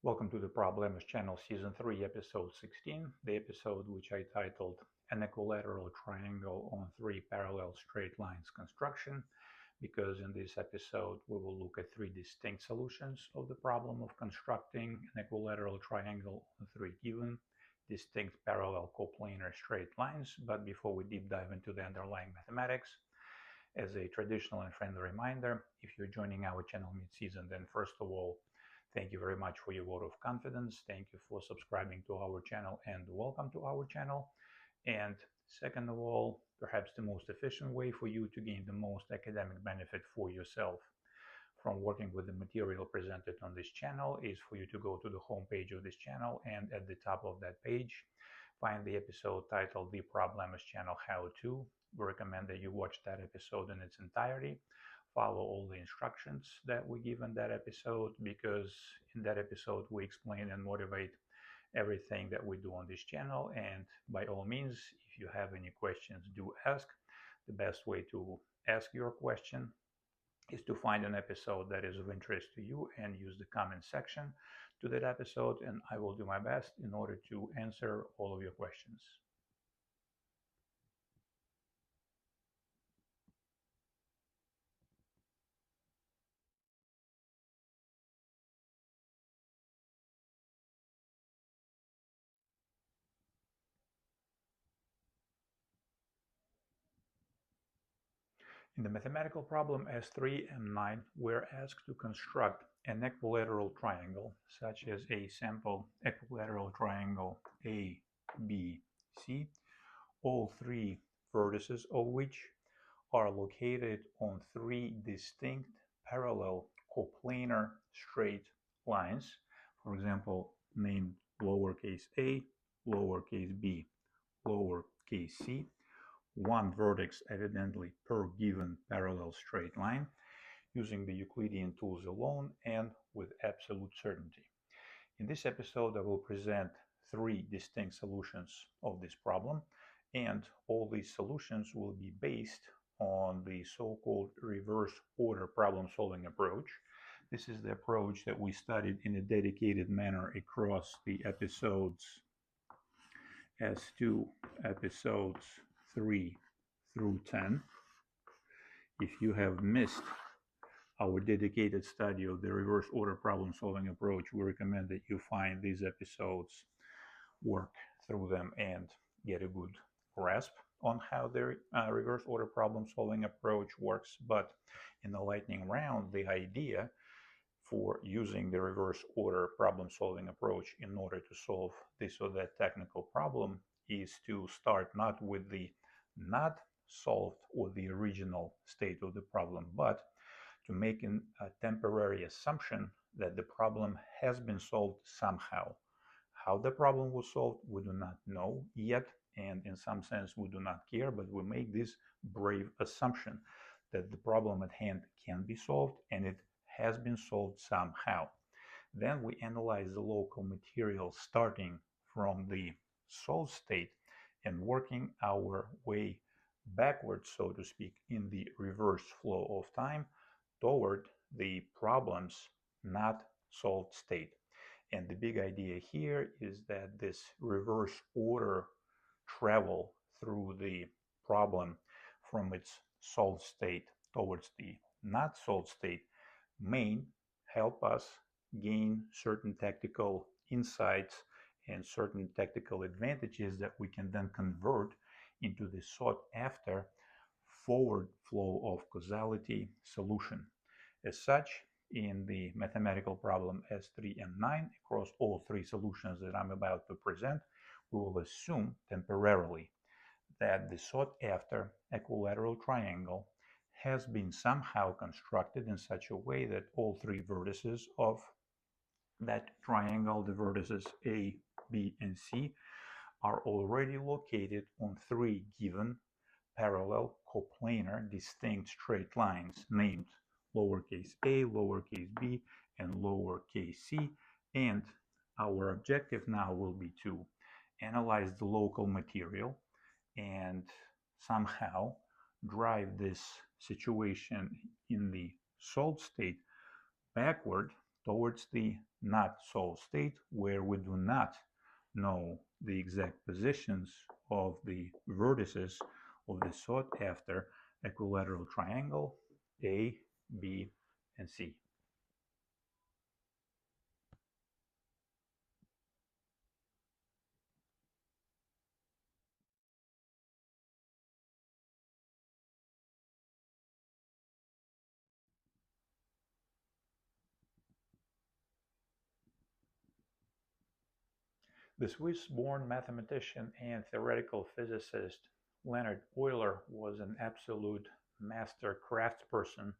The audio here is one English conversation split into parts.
Welcome to the Problems Channel Season 3, Episode 16, the episode which I titled An Equilateral Triangle on Three Parallel Straight Lines Construction, because in this episode we will look at three distinct solutions of the problem of constructing an equilateral triangle on three given distinct parallel coplanar straight lines. But before we deep dive into the underlying mathematics, as a traditional and friendly reminder, if you're joining our channel mid-season, then first of all, thank you very much for your vote of confidence. Thank you for subscribing to our channel and welcome to our channel. And second of all, perhaps the most efficient way for you to gain the most academic benefit for yourself from working with the material presented on this channel is for you to go to the home page of this channel, and at the top of that page find the episode titled The Problems Channel How To. We recommend that you watch that episode in its entirety. Follow all the instructions that we give in that episode, because in that episode we explain and motivate everything that we do on this channel. And by all means, if you have any questions, do ask. The best way to ask your question is to find an episode that is of interest to you and use the comment section to that episode, and I will do my best in order to answer all of your questions. In the mathematical problem S3E16, we're asked to construct an equilateral triangle, such as a sample equilateral triangle ABC, all three vertices of which are located on three distinct parallel coplanar straight lines, for example, named lowercase a, lowercase b, lowercase c, one vertex evidently per given parallel straight line, using the Euclidean tools alone and with absolute certainty. In this episode, I will present three distinct solutions of this problem, and all these solutions will be based on the so-called reverse order problem-solving approach. This is the approach that we studied in a dedicated manner across the episodes S2, episodes 3 through 10. If you have missed our dedicated study of the reverse order problem solving approach, we recommend that you find these episodes, work through them, and get a good grasp on how the reverse order problem solving approach works. But in the lightning round, the idea for using the reverse order problem solving approach in order to solve this or that technical problem is to start not with the not solved or the original state of the problem, but to make a temporary assumption that the problem has been solved somehow. How the problem was solved, we do not know yet, and in some sense we do not care, but we make this brave assumption that the problem at hand can be solved and it has been solved somehow. Then we analyze the local material starting from the solved state and working our way backwards, so to speak, in the reverse flow of time toward the problem's not solved state. And the big idea here is that this reverse order travel through the problem from its solved state towards the not solved state may help us gain certain tactical insights and certain tactical advantages that we can then convert into the sought after forward flow of causality solution. As such, in the mathematical problem S3E16, across all three solutions that I'm about to present, we will assume temporarily that the sought after equilateral triangle has been somehow constructed in such a way that all three vertices of that triangle, the vertices A, B, and C, are already located on three given parallel coplanar distinct straight lines named lowercase a, lowercase b, and lowercase c. And our objective now will be to analyze the local material and somehow drive this situation in the solved state backward towards the not solved state where we do not know the exact positions of the vertices of the sought after equilateral triangle A, B, and C. The Swiss-born mathematician and theoretical physicist Leonhard Euler was an absolute master craftsperson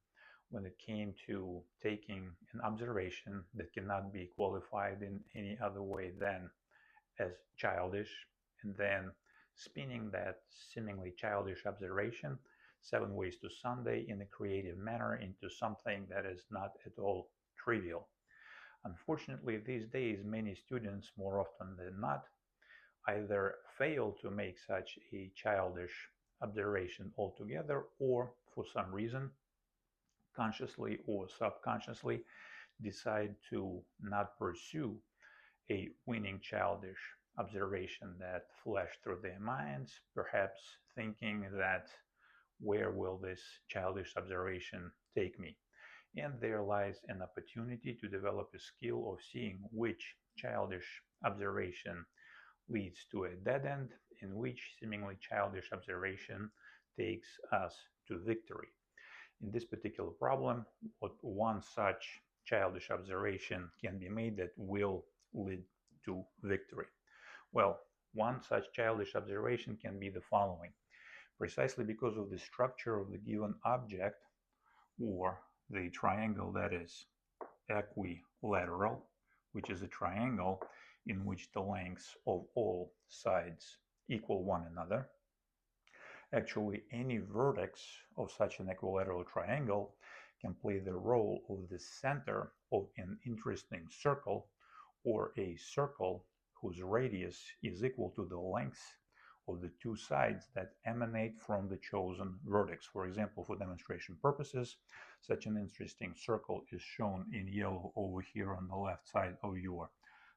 when it came to taking an observation that cannot be qualified in any other way than as childish, and then spinning that seemingly childish observation 7 ways to Sunday in a creative manner into something that is not at all trivial. Unfortunately, these days, many students, more often than not, either fail to make such a childish observation altogether, or for some reason, consciously or subconsciously, decide to not pursue a winning childish observation that flashed through their minds, perhaps thinking that where will this childish observation take me? And there lies an opportunity to develop a skill of seeing which childish observation leads to a dead end and which seemingly childish observation takes us to victory. In this particular problem, what one such childish observation can be made that will lead to victory? Well, one such childish observation can be the following. Precisely because of the structure of the given object, or the triangle that is equilateral, which is a triangle in which the lengths of all sides equal one another. Actually, any vertex of such an equilateral triangle can play the role of the center of an interesting circle, or a circle whose radius is equal to the length of the two sides that emanate from the chosen vertex. For example, for demonstration purposes, such an interesting circle is shown in yellow over here on the left side of your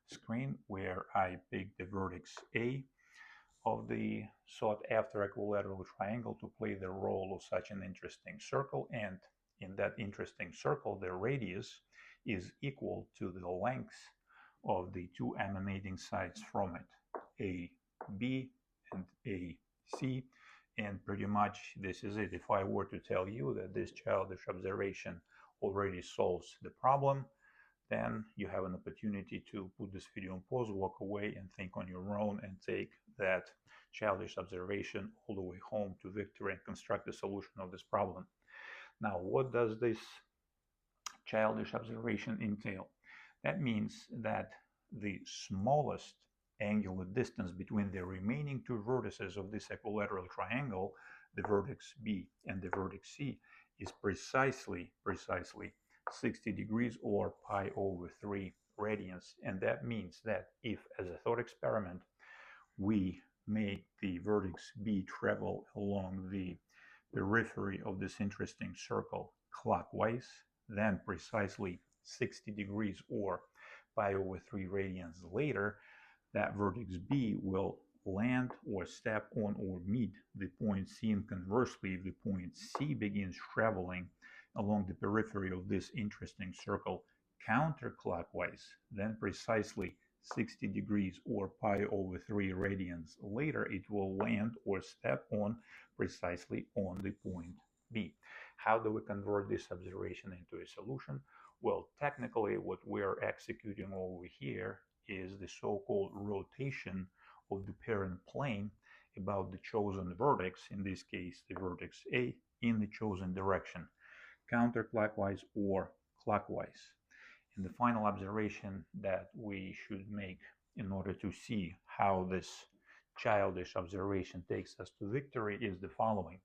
screen, where I picked the vertex A of the sought after equilateral triangle to play the role of such an interesting circle, and in that interesting circle the radius is equal to the length of the two emanating sides from it, AB and AC, and pretty much this is it. If I were to tell you that this childish observation already solves the problem, then you have an opportunity to put this video on pause, walk away and think on your own, and take that childish observation all the way home to victory and construct the solution of this problem. Now, what does this childish observation entail? That means that the smallest angular distance between the remaining two vertices of this equilateral triangle, the vertex B and the vertex C, is precisely 60 degrees, or pi over 3 radians. And that means that if, as a thought experiment, we make the vertex B travel along the periphery of this interesting circle clockwise, then precisely 60 degrees, or pi over 3 radians later, that vertex B will land or step on or meet the point C, and conversely, if the point C begins traveling along the periphery of this interesting circle counterclockwise, then precisely 60 degrees, or pi over 3 radians later, it will land or step on precisely on the point B. How do we convert this observation into a solution? Well, technically, what we're executing over here is the so-called rotation of the parent plane about the chosen vertex, in this case the vertex A, in the chosen direction, counterclockwise or clockwise. And the final observation that we should make in order to see how this childish observation takes us to victory is the following.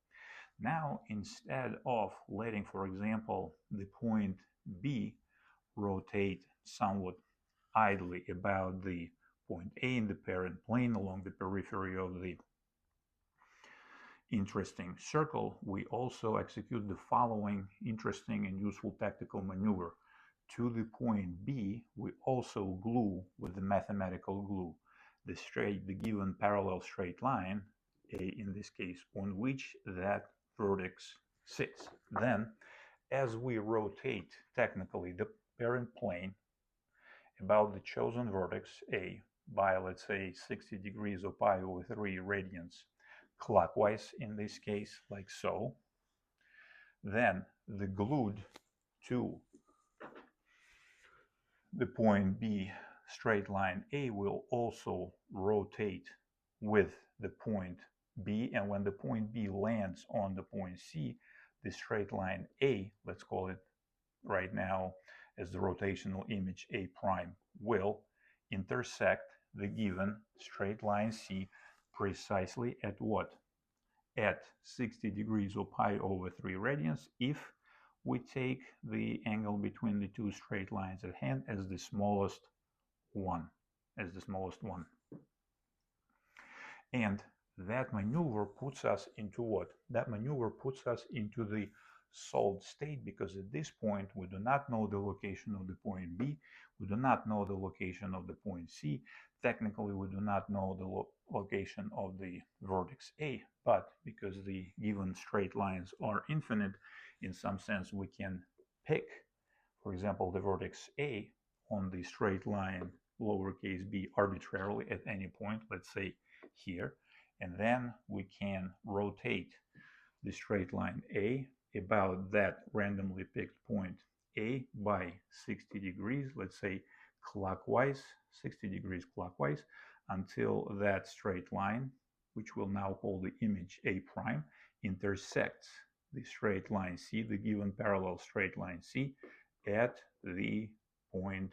Now, instead of letting, for example, the point B rotate somewhat idly about the point A in the parent plane along the periphery of the interesting circle, we also execute the following interesting and useful tactical maneuver. to the point B, we also glue with the mathematical glue the given parallel straight line, A in this case, on which that vertex sits. Then, as we rotate technically the parent plane about the chosen vertex A by, let's say, 60 degrees or pi over 3 radians clockwise in this case, like so, then the glued to the point B straight line A will also rotate with the point B, and when the point B lands on the point C, the straight line A, let's call it right now as the rotational image A prime, will intersect the given straight line C precisely at what? At 60 degrees or pi over 3 radians if we take the angle between the two straight lines at hand as the smallest one, And that maneuver puts us into what? That maneuver puts us into the solved state, because at this point we do not know the location of the point B, we do not know the location of the point C, technically we do not know the location of the vertex A, but because the given straight lines are infinite, in some sense we can pick, for example, the vertex A on the straight line lowercase b arbitrarily at any point, let's say here, and then we can rotate the straight line A about that randomly picked point A by 60 degrees, let's say clockwise, 60 degrees clockwise, until that straight line, which we'll now call the image A prime, intersects the straight line C, the given parallel straight line C, at the point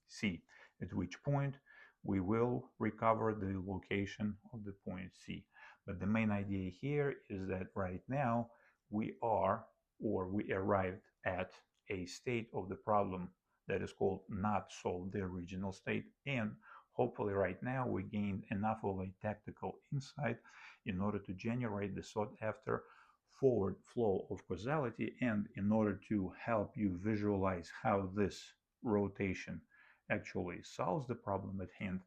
C, at which point we will recover the location of the point C. But the main idea here is that right now we arrived at a state of the problem that is called not solved, the original state, and hopefully right now we gained enough of a tactical insight in order to generate the sought after forward flow of causality, and in order to help you visualize how this rotation actually solves the problem at hand,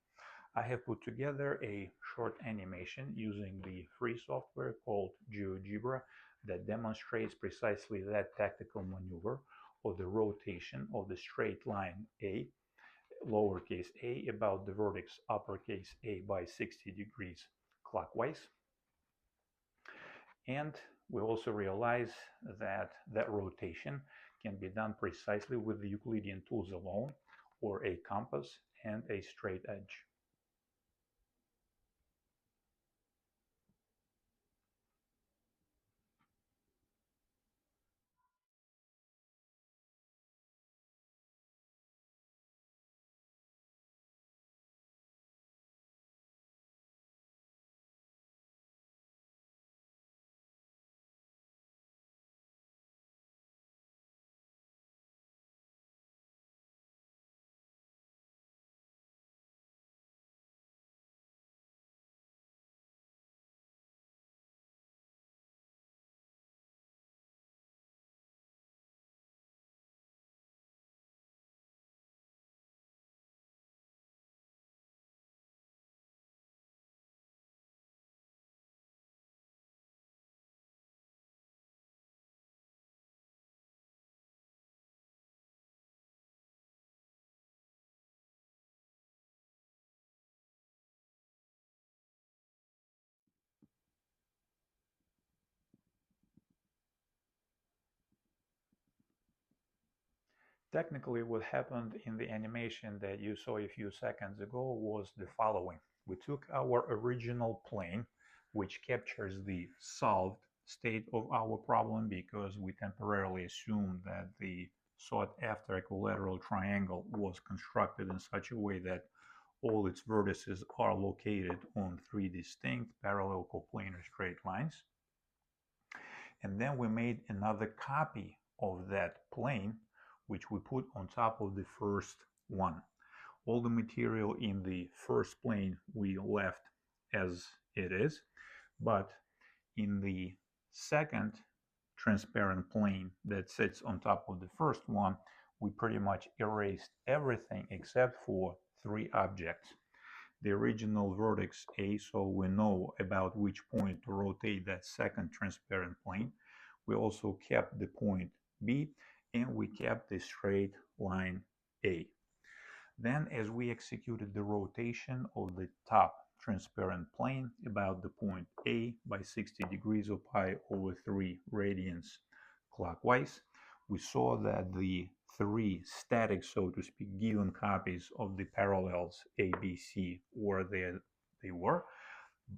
I have put together a short animation using the free software called GeoGebra that demonstrates precisely that tactical maneuver of the rotation of the straight line A, lowercase a, about the vertex uppercase A by 60 degrees clockwise. And we also realize that that rotation can be done precisely with the Euclidean tools alone, or a compass and a straight edge. Technically, what happened in the animation that you saw a few seconds ago was the following. We took our original plane, which captures the solved state of our problem, because we temporarily assumed that the sought after equilateral triangle was constructed in such a way that all its vertices are located on 3 distinct parallel coplanar straight lines. And then we made another copy of that plane, which we put on top of the first one. All the material in the first plane we left as it is, but in the second transparent plane that sits on top of the first one, we pretty much erased everything except for 3 objects. The original vertex A, so we know about which point to rotate that second transparent plane. We also kept the point B, and we kept the straight line A. Then, as we executed the rotation of the top transparent plane about the point A by 60 degrees of pi over 3 radians clockwise, we saw that the 3 static, so to speak, given copies of the parallels A, B, C were there they were,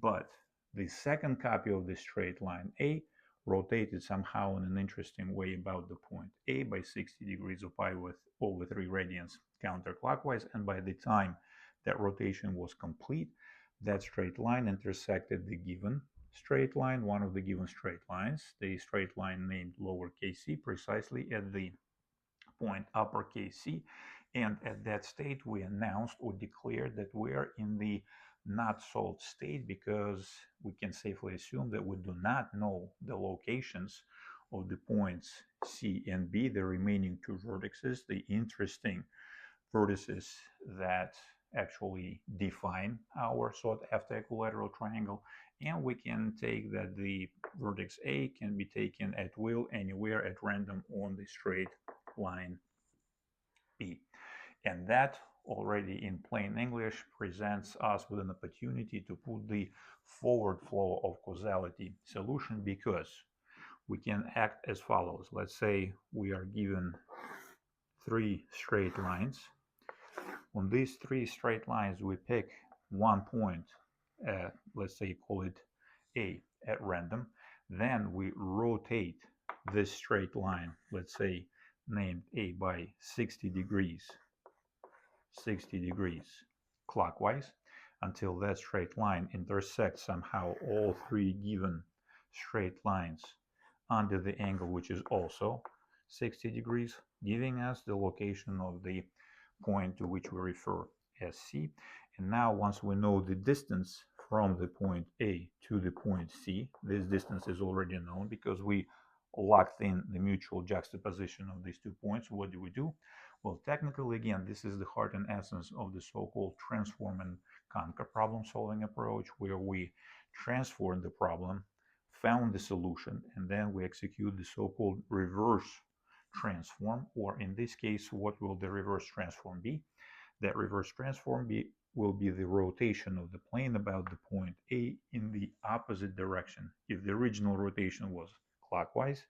but the second copy of the straight line A rotated somehow in an interesting way about the point A by 60 degrees of pi with over 3 radians counterclockwise, and by the time that rotation was complete, that straight line intersected the given straight line, one of the given straight lines, the straight line named lowercase c, precisely at the point uppercase c, and at that state we announced or declared that we are in the not solved state, because we can safely assume that we do not know the locations of the points C and B, the remaining 2 vertices, the interesting vertices that actually define our sought after equilateral triangle. And we can take that the vertex A can be taken at will anywhere at random on the straight line B. And that already in plain English presents us with an opportunity to put the forward flow of causality solution, because we can act as follows. Let's say we are given 3 straight lines. On these 3 straight lines, we pick one point, let's say call it A, at random. Then we rotate this straight line, let's say named A, by 60 degrees clockwise, until that straight line intersects somehow all 3 given straight lines under the angle which is also 60 degrees, giving us the location of the point to which we refer as C. And now, once we know the distance from the point A to the point C, this distance is already known because we locked in the mutual juxtaposition of these 2 points. What do? Well, technically, again, this is the heart and essence of the so-called transform and conquer problem solving approach, where we transform the problem, found the solution, and then we execute the so-called reverse transform, or in this case, what will the reverse transform be? That reverse transform will be the rotation of the plane about the point A in the opposite direction. If the original rotation was clockwise,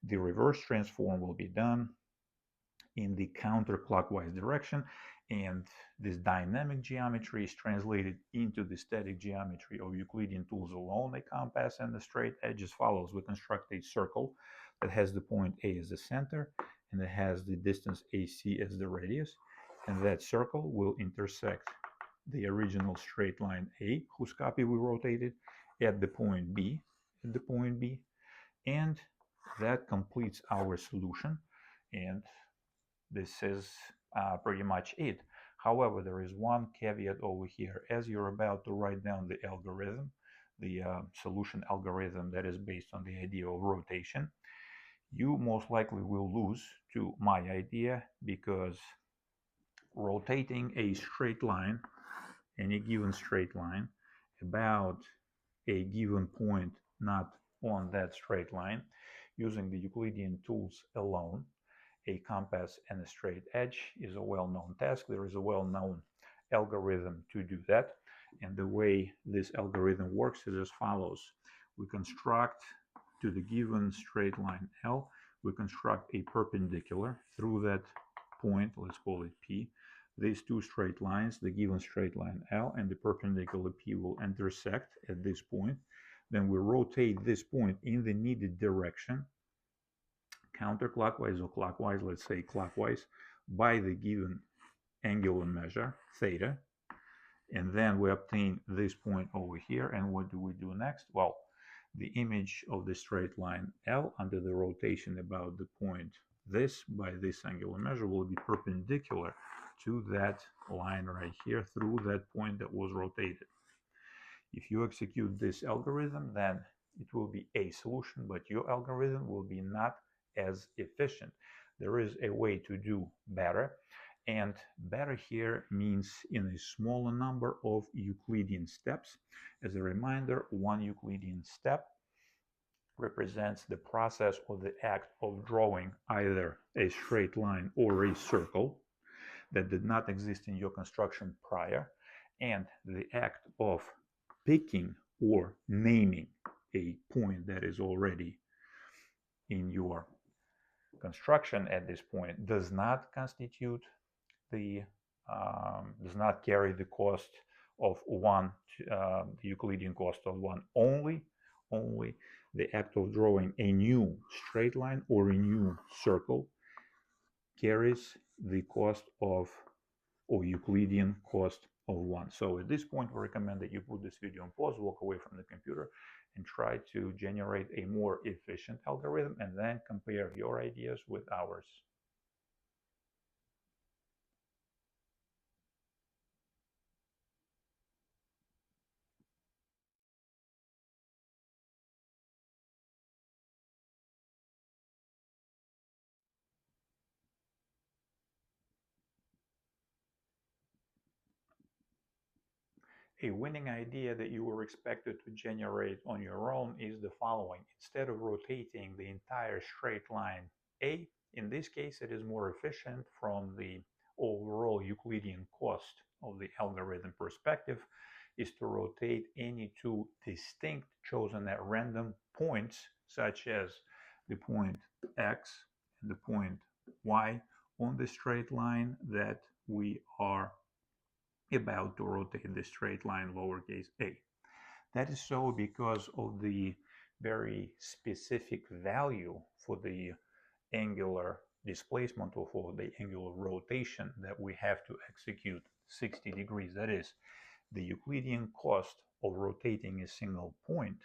the reverse transform will be done in the counterclockwise direction, and this dynamic geometry is translated into the static geometry of Euclidean tools alone. A compass and a straight edge as follows. We construct a circle that has the point A as the center, and it has the distance AC as the radius, and that circle will intersect the original straight line A, whose copy we rotated, at the point B, and that completes our solution. And this is pretty much it. However, there is one caveat over here. As you're about to write down the algorithm, the solution algorithm that is based on the idea of rotation, you most likely will lose to my idea, because rotating a straight line, any given straight line, about a given point not on that straight line, using the Euclidean tools alone, a compass and a straight edge, is a well-known task. There is a well-known algorithm to do that. And the way this algorithm works is as follows. We construct to the given straight line L, we construct a perpendicular through that point, let's call it P. These 2 straight lines, the given straight line L and the perpendicular P, will intersect at this point. Then we rotate this point in the needed direction, counterclockwise or clockwise, let's say clockwise, by the given angular measure, theta. And then we obtain this point over here. And what do we do next? Well, the image of the straight line L under the rotation about the point this by this angular measure will be perpendicular to that line right here through that point that was rotated. If you execute this algorithm, then it will be a solution, but your algorithm will be not as efficient. there is a way to do better. And better here means in a smaller number of Euclidean steps. As a reminder, one Euclidean step represents the process or the act of drawing either a straight line or a circle that did not exist in your construction prior, and the act of picking or naming a point that is already in your construction at this point does not constitute the does not carry the cost of one, the Euclidean cost of one. Only the act of drawing a new straight line or a new circle carries the cost of, or Euclidean cost of one. So at this point, we recommend that you put this video on pause, walk away from the computer, and try to generate a more efficient algorithm, and then compare your ideas with ours. A winning idea that you were expected to generate on your own is the following. Instead of rotating the entire straight line A, in this case it is more efficient from the overall Euclidean cost of the algorithm perspective, is to rotate any two distinct, chosen at random points, such as the point X and the point Y on the straight line that we are about to rotate the straight line lowercase a. That is so because of the very specific value for the angular displacement or for the angular rotation that we have to execute 60 degrees. That is, the Euclidean cost of rotating a single point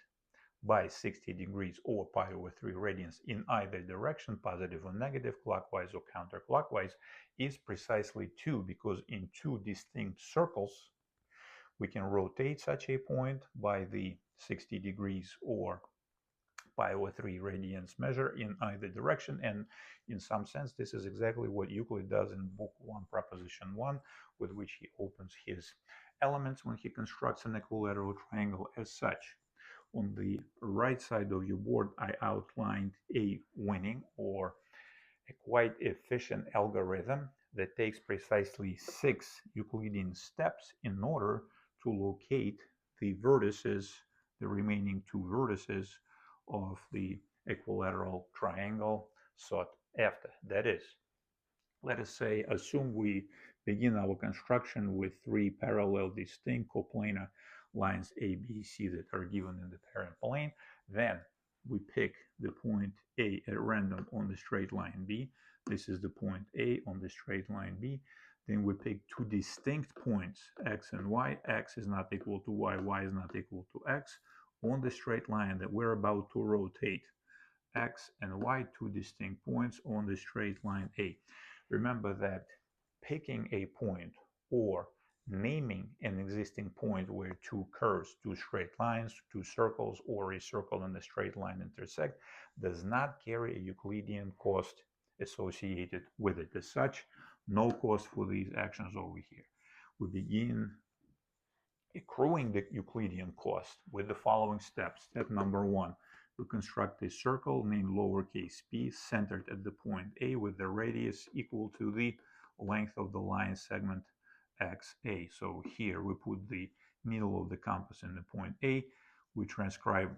by 60 degrees or pi over 3 radians in either direction, positive or negative, clockwise or counterclockwise, is precisely 2, because in two distinct circles we can rotate such a point by the 60 degrees or pi over 3 radians measure in either direction. And in some sense, this is exactly what Euclid does in Book 1, Proposition 1, with which he opens his elements when he constructs an equilateral triangle as such. On the right side of your board, I outlined a winning or a quite efficient algorithm that takes precisely 6 Euclidean steps in order to locate the vertices, the remaining 2 vertices of the equilateral triangle sought after. That is, let us say, assume we begin our construction with 3 parallel distinct coplanar lines A, B, C that are given in the parent plane. Then we pick the point A at random on the straight line B. This is the point A on the straight line B. Then we pick 2 distinct points, X and Y. X is not equal to Y, Y is not equal to X, on the straight line that we're about to rotate. X and Y, 2 distinct points on the straight line A. Remember that picking a point or naming an existing point where 2 curves, 2 straight lines, 2 circles, or a circle and a straight line intersect does not carry a Euclidean cost associated with it. As such, no cost for these actions over here. We begin accruing the Euclidean cost with the following steps. Step number 1, we construct a circle named lowercase p centered at the point A with the radius equal to the length of the line segment XA. So here we put the needle of the compass in the point A. We transcribe,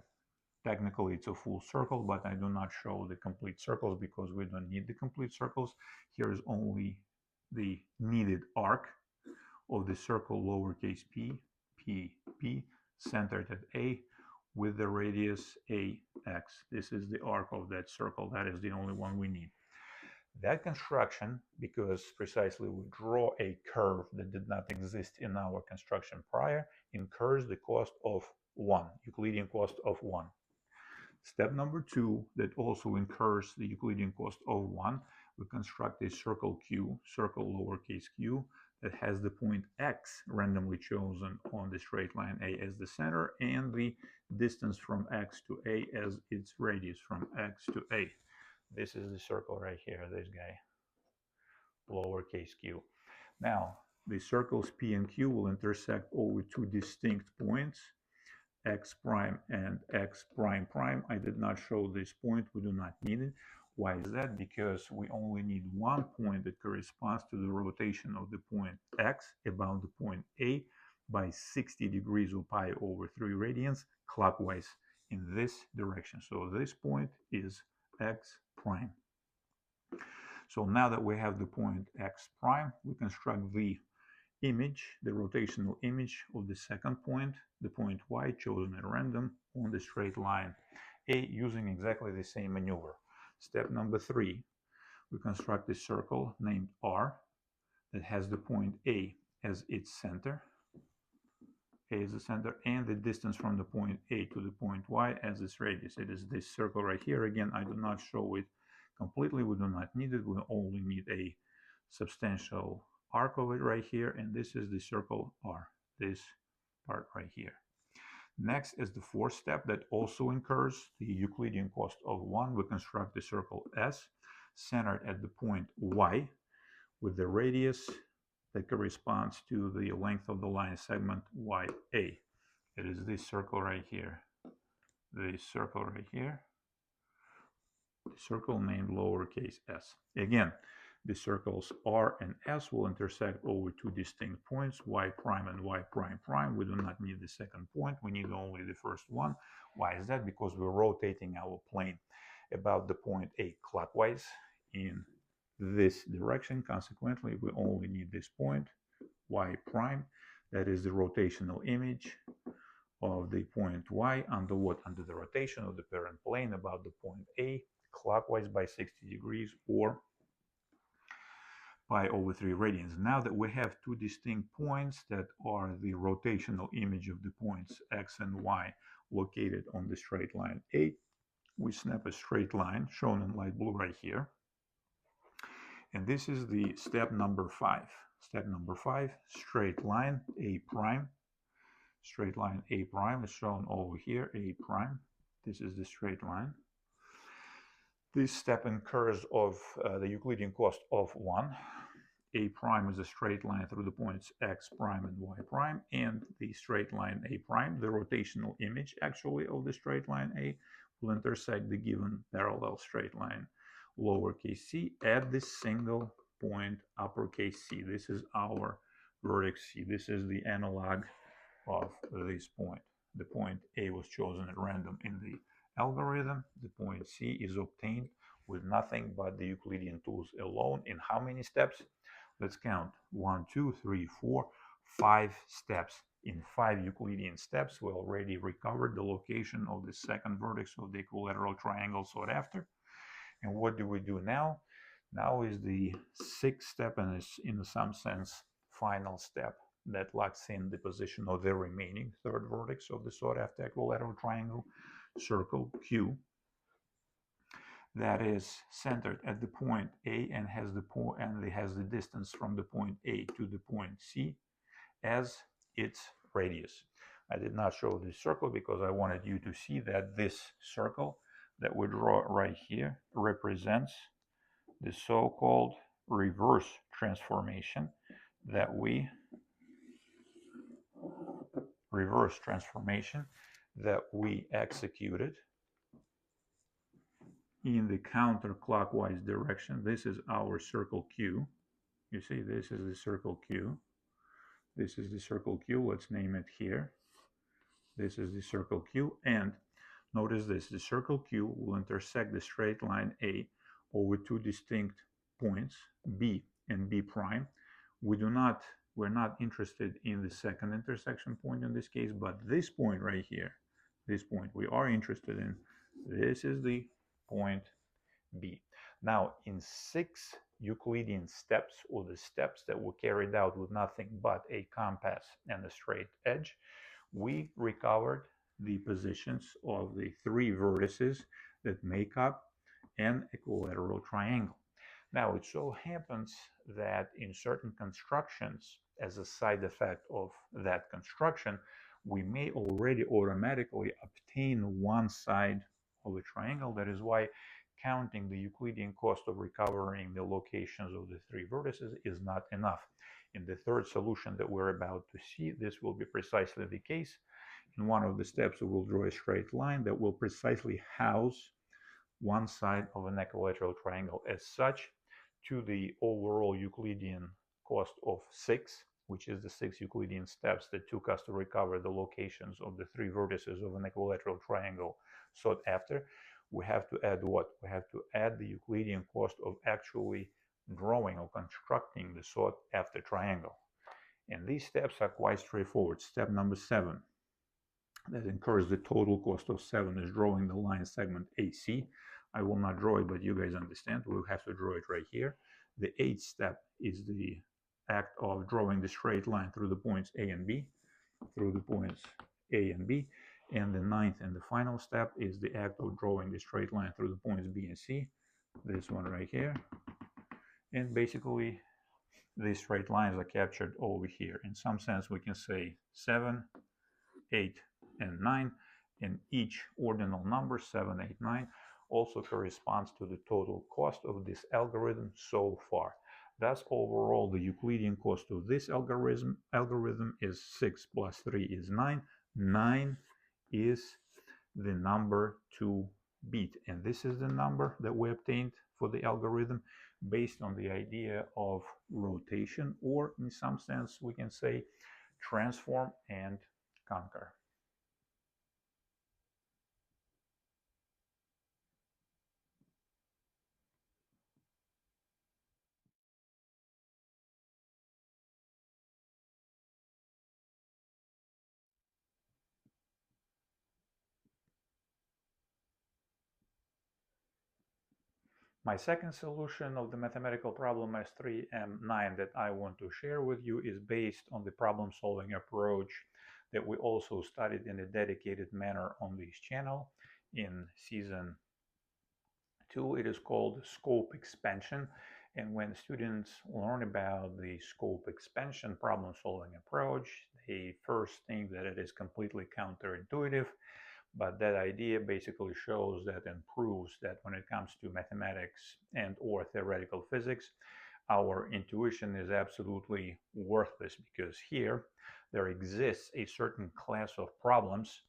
technically it's a full circle, but I do not show the complete circles because we don't need the complete circles. Here is only the needed arc of the circle lowercase p, p, centered at A with the radius AX. This is the arc of that circle. That is the only one we need. That construction, because precisely we draw a curve that did not exist in our construction prior, incurs the cost of 1, Euclidean cost of 1. Step number 2, that also incurs the Euclidean cost of 1, we construct a circle Q, circle lowercase q, that has the point X randomly chosen on the straight line A as the center and the distance from X to A as its radius from X to A. This is the circle right here, this guy, lowercase q. Now, the circles P and Q will intersect over two distinct points, x prime and x prime prime. I did not show this point. We do not need it. Why is that? Because we only need one point that corresponds to the rotation of the point x about the point A by 60 degrees or pi over 3 radians clockwise in this direction. So this point is x prime. So now that we have the point x prime, we construct the image, the rotational image of the second point, the point y chosen at random on the straight line A using exactly the same maneuver. Step number 3, we construct a circle named R that has the point A as its center. A is the center, and the distance from the point A to the point Y as its radius. It is this circle right here. Again, I do not show it completely. We do not need it. We only need a substantial arc of it right here, and this is the circle R, this part right here. Next is the fourth step that also incurs the Euclidean cost of 1. We construct the circle S centered at the point Y with the radius that corresponds to the length of the line segment YA. It is this circle right here, this circle right here, the circle named lowercase s. Again, the circles R and S will intersect over two distinct points, Y prime and Y prime prime. We do not need the second point, we need only the first one. Why is that? Because we're rotating our plane about the point A clockwise in this direction. Consequently, we only need this point, Y prime. That is the rotational image of the point Y under what? Under the rotation of the parent plane about the point A clockwise by 60 degrees or pi over 3 radians. Now that we have two distinct points that are the rotational image of the points X and Y located on the straight line A, we snap a straight line shown in light blue right here. And this is the step number 5. Step number 5, straight line A prime. Straight line A prime is shown over here, A prime. This is the straight line. This step incurs of the Euclidean cost of 1. A prime is a straight line through the points X prime and Y prime, and the straight line A prime, the rotational image actually of the straight line A, will intersect the given parallel straight line lowercase c at this single point uppercase C. This is our vertex C. This is the analog of this point. The point A was chosen at random in the algorithm. The point C is obtained with nothing but the Euclidean tools alone. In how many steps? Let's count. 1, 2, 3, 4, 5 steps. In 5 Euclidean steps, we already recovered the location of the second vertex of the equilateral triangle sought after. And what do we do now? Now is the 6th step, and is in some sense final step that locks in the position of the remaining third vertex of the sought after equilateral triangle, circle Q, that is centered at the point A and has the distance from the point A to the point C as its radius. I did not show this circle because I wanted you to see that this circle that we draw right here represents the so-called reverse transformation that we executed in the counterclockwise direction. This is our circle Q. You see, this is the circle Q. This is the circle Q. Let's name it here. This is the circle Q. And notice this, the circle Q will intersect the straight line A over two distinct points, B and B prime. We're not interested in the second intersection point in this case, but this point right here, this point we are interested in. This is the point B. Now, in 6 Euclidean steps, or the steps that were carried out with nothing but a compass and a straight edge, we recovered the positions of the 3 vertices that make up an equilateral triangle. Now, it so happens that in certain constructions, as a side effect of that construction, we may already automatically obtain one side of a triangle. That is why counting the Euclidean cost of recovering the locations of the three vertices is not enough. In the third solution that we're about to see, this will be precisely the case. In one of the steps, we will draw a straight line that will precisely house one side of an equilateral triangle as such to the overall Euclidean cost of 6, which is the 6 Euclidean steps that took us to recover the locations of the three vertices of an equilateral triangle sought after. We have to add what? We have to add the Euclidean cost of actually drawing or constructing the sought after triangle. And these steps are quite straightforward. Step number 7, that incurs the total cost of 7, is drawing the line segment AC. I will not draw it, but you guys understand. We'll have to draw it right here. The 8th step is the act of drawing the straight line through the points A and B, through the points A and B. And the 9th and the final step is the act of drawing the straight line through the points B and C, this one right here. And basically, these straight lines are captured over here. In some sense, we can say 7, 8, and 9, and each ordinal number, 7, 8, 9, also corresponds to the total cost of this algorithm so far. Thus, overall, the Euclidean cost of this algorithm is 6 plus 3 is 9. 9 is the number to beat, and this is the number that we obtained for the algorithm based on the idea of rotation, or in some sense we can say transform and conquer. My second solution of the mathematical problem S3E16 that I want to share with you is based on the problem-solving approach that we also studied in a dedicated manner on this channel in season 2. It is called scope expansion, and when students learn about the scope expansion problem-solving approach, they first think that it is completely counterintuitive. But that idea basically shows that and proves that when it comes to mathematics and or theoretical physics, our intuition is absolutely worthless, because here there exists a certain class of problems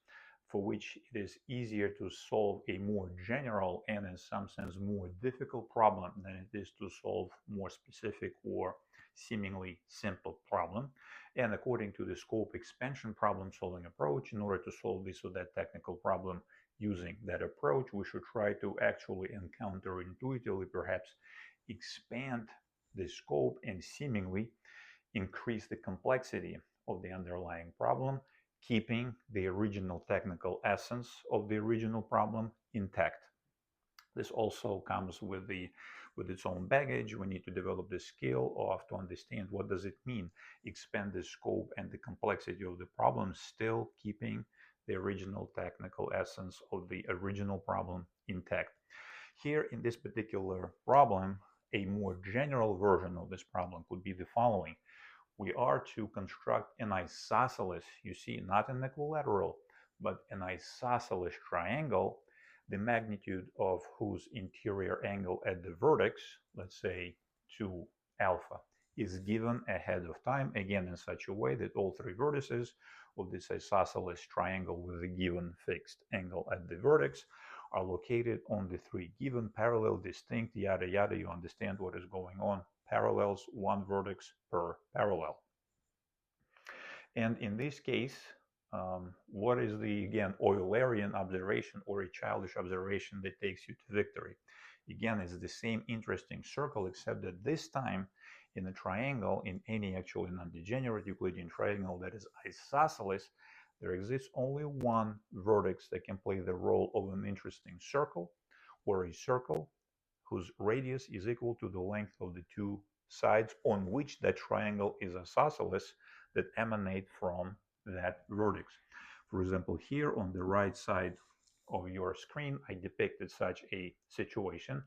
for which it is easier to solve a more general and in some sense more difficult problem than it is to solve more specific or seemingly simple problem. And according to the scope expansion problem solving approach, in order to solve this or that technical problem using that approach, we should try to actually and counterintuitively perhaps expand the scope and seemingly increase the complexity of the underlying problem, keeping the original technical essence of the original problem intact. This also comes with its own baggage. We need to develop the skill of to understand what does it mean, expand the scope and the complexity of the problem, still keeping the original technical essence of the original problem intact. Here in this particular problem, a more general version of this problem could be the following. We are to construct an isosceles, you see, not an equilateral, but an isosceles triangle, the magnitude of whose interior angle at the vertex, let's say 2 alpha, is given ahead of time, again in such a way that all three vertices of this isosceles triangle with a given fixed angle at the vertex are located on the three given parallel, distinct, yada yada. You understand what is going on. Parallels, one vertex per parallel. And in this case, what is the, again, Eulerian observation or a childish observation that takes you to victory? Again, it's the same interesting circle, except that this time in a triangle, in any actually non-degenerate Euclidean triangle that is isosceles, there exists only one vertex that can play the role of an interesting circle, or a circle whose radius is equal to the length of the two sides on which that triangle is isosceles that emanate from that vertex. For example, here on the right side of your screen, I depicted such a situation.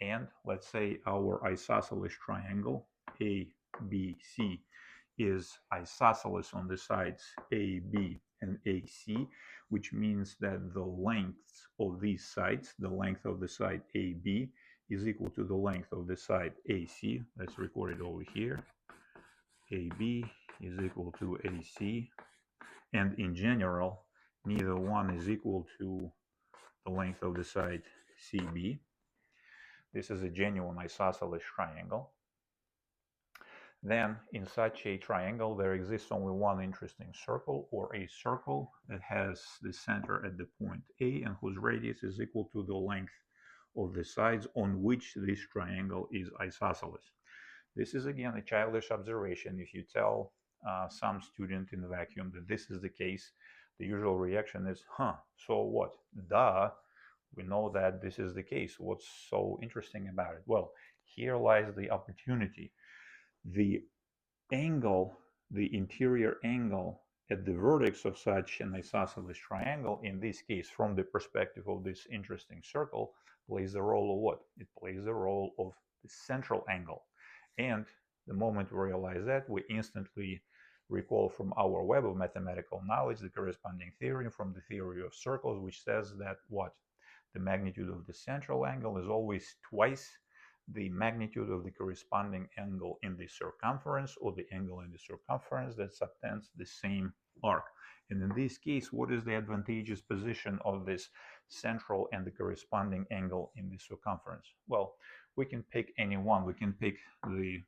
And let's say our isosceles triangle ABC is isosceles on the sides AB and AC, which means that the lengths of these sides, the length of the side AB is equal to the length of the side AC. Let's record it over here. AB is equal to AC. And in general, neither one is equal to the length of the side CB. This is a genuine isosceles triangle. Then, in such a triangle, there exists only one interesting circle, or a circle that has the center at the point A and whose radius is equal to the length of the sides on which this triangle is isosceles. This is again a childish observation. If you tell some student in the vacuum that this is the case, the usual reaction is, so what? Duh, we know that this is the case. What's so interesting about it? Well, here lies the opportunity. The angle, the interior angle at the vertex of such an isosceles triangle, in this case, from the perspective of this interesting circle, plays the role of what? It plays the role of the central angle. And the moment we realize that, we instantly recall from our web of mathematical knowledge the corresponding theorem from the theory of circles, which says that what? The magnitude of the central angle is always twice the magnitude of the corresponding angle in the circumference, or the angle in the circumference that subtends the same arc. And in this case, what is the advantageous position of this central and the corresponding angle in the circumference? Well, we can pick any one. We can pick the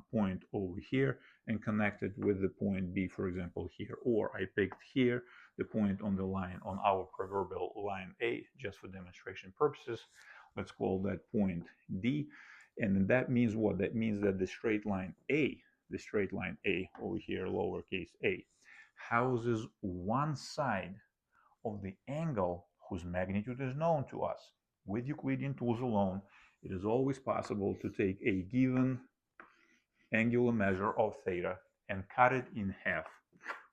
point over here and connect it with the point B, for example, here. Or I picked here the point on the line, on our proverbial line A, just for demonstration purposes. Let's call that point D. And that means what? That means that the straight line A over here, lowercase a, houses one side of the angle whose magnitude is known to us. With Euclidean tools alone, it is always possible to take a given angular measure of theta and cut it in half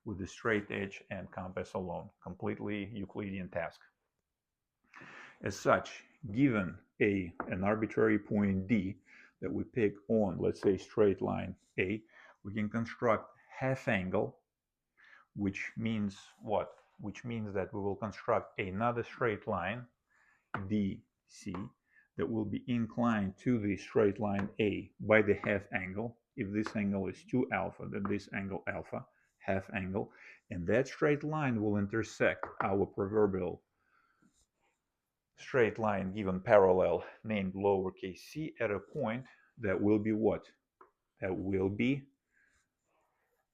with the straight edge and compass alone. Completely Euclidean task. As such, given an arbitrary point D that we pick on, let's say, straight line A, we can construct half angle, which means what? Which means that we will construct another straight line, DC, that will be inclined to the straight line A by the half angle. If this angle is 2 alpha, then this angle alpha, half angle, and that straight line will intersect our proverbial straight line given parallel named lowercase c at a point that will be what? That will be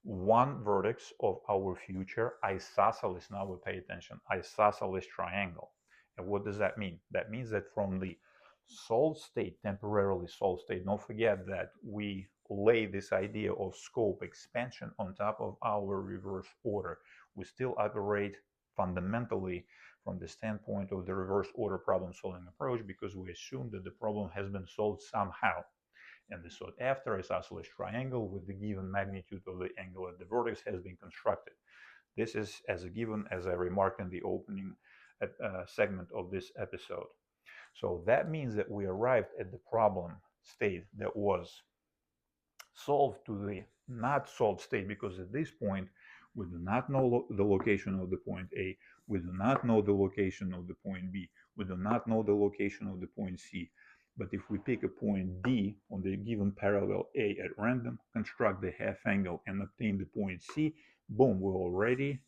one vertex of our future isosceles, now we pay attention, isosceles triangle. And what does that mean? That means that from the solved state, temporarily solved state, don't forget that we lay this idea of scope expansion on top of our reverse order. We still operate fundamentally from the standpoint of the reverse order problem solving approach, because we assume that the problem has been solved somehow. And the sought after isosceles triangle with the given magnitude of the angle at the vertex has been constructed. This is as a given, as I remarked in the opening segment of this episode. So that means that we arrived at the problem state that was solved to the not solved state, because at this point we do not know the location of the point A, we do not know the location of the point B, we do not know the location of the point C. But if we pick a point D on the given parallel A at random, construct the half angle and obtain the point C, boom, we already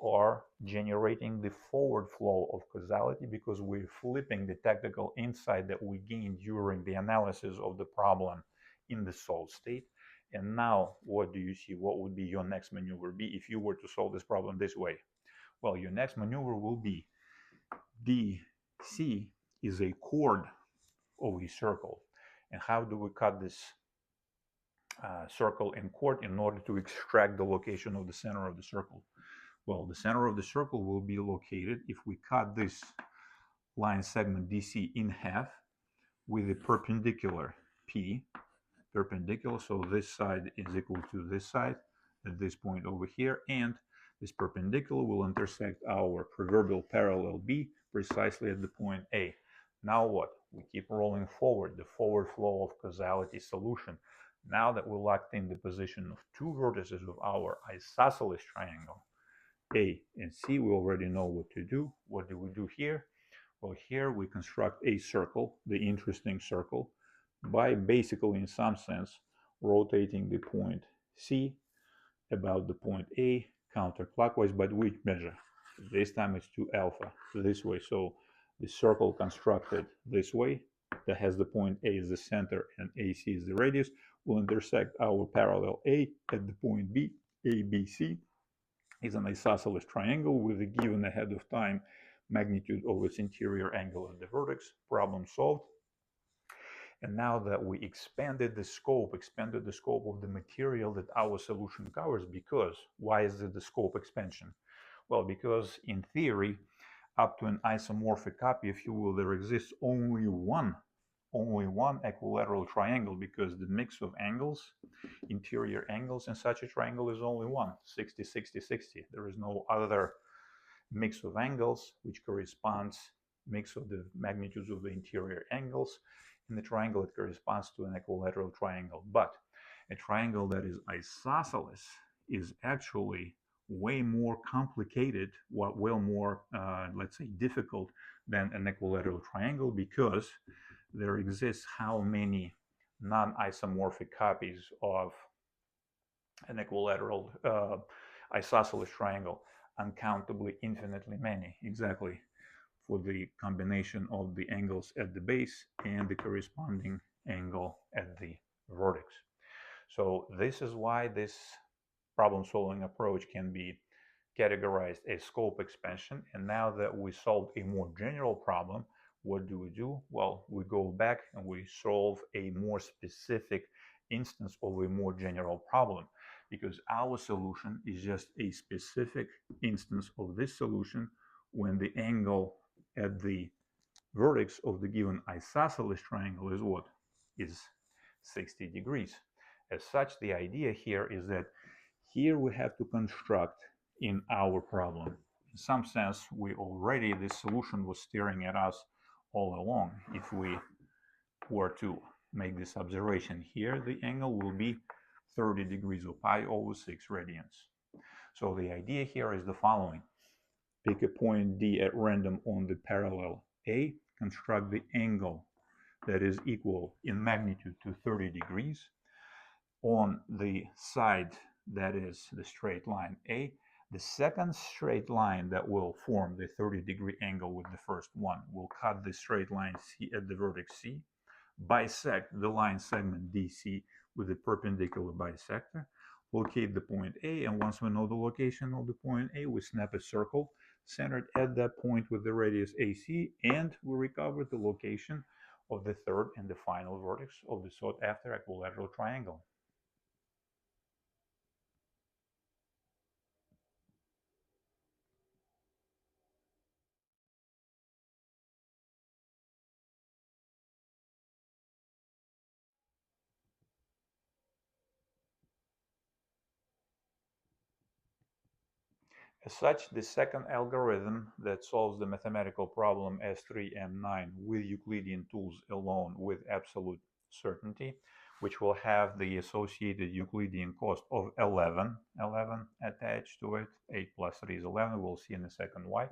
are generating the forward flow of causality, because we're flipping the technical insight that we gained during the analysis of the problem in the solved state. And now, what do you see? What would be your next maneuver be if you were to solve this problem this way? Well, your next maneuver will be DC is a chord of a circle. And how do we cut this circle and chord in order to extract the location of the center of the circle? Well, the center of the circle will be located if we cut this line segment DC in half with the perpendicular P, perpendicular, so this side is equal to this side at this point over here, and this perpendicular will intersect our proverbial parallel B precisely at the point A. Now what? We keep rolling forward, the forward flow of causality solution. Now that we locked in the position of two vertices of our isosceles triangle, A and C, we already know what to do. What do we do here? Well, here we construct a circle, the interesting circle, by basically, in some sense, rotating the point C about the point A counterclockwise, but which measure? This time it's 2 alpha, this way. So the circle constructed this way, that has the point A as the center and AC is the radius, will intersect our parallel A at the point B. ABC is an isosceles triangle with a given ahead of time magnitude of its interior angle at the vertex. Problem solved. And now that we expanded the scope of the material that our solution covers, because why is it the scope expansion? Well, because in theory, up to an isomorphic copy, if you will, there exists only one equilateral triangle, because the mix of angles, interior angles in such a triangle is only one, 60, 60, 60. There is no other mix of angles which corresponds, mix of the magnitudes of the interior angles in the triangle. It corresponds to an equilateral triangle. But a triangle that is isosceles is actually way more complicated, well more, let's say, difficult than an equilateral triangle, because there exists how many non-isomorphic copies of an equilateral isosceles triangle? Uncountably, infinitely many, exactly, for the combination of the angles at the base and the corresponding angle at the vertex. So this is why this problem-solving approach can be categorized as scope expansion. And now that we solved a more general problem, what do? Well, we go back and we solve a more specific instance of a more general problem, because our solution is just a specific instance of this solution when the angle at the vertex of the given isosceles triangle is what? Is 60 degrees. As such, the idea here is that here we have to construct in our problem. In some sense, this solution was staring at us all along. If we were to make this observation here, the angle will be 30 degrees of pi over 6 radians. So the idea here is the following. Pick a point D at random on the parallel A, construct the angle that is equal in magnitude to 30 degrees. On the side that is the straight line A, the second straight line that will form the 30-degree angle with the first one will cut the straight line C at the vertex C, bisect the line segment DC with a perpendicular bisector, locate the point A, and once we know the location of the point A, we snap a circle centered at that point with the radius AC, and we recover the location of the third and the final vertex of the sought after equilateral triangle. As such, the second algorithm that solves the mathematical problem S3E16 with Euclidean tools alone with absolute certainty, which will have the associated Euclidean cost of 11 attached to it. 8 plus 3 is 11. We'll see in a second why.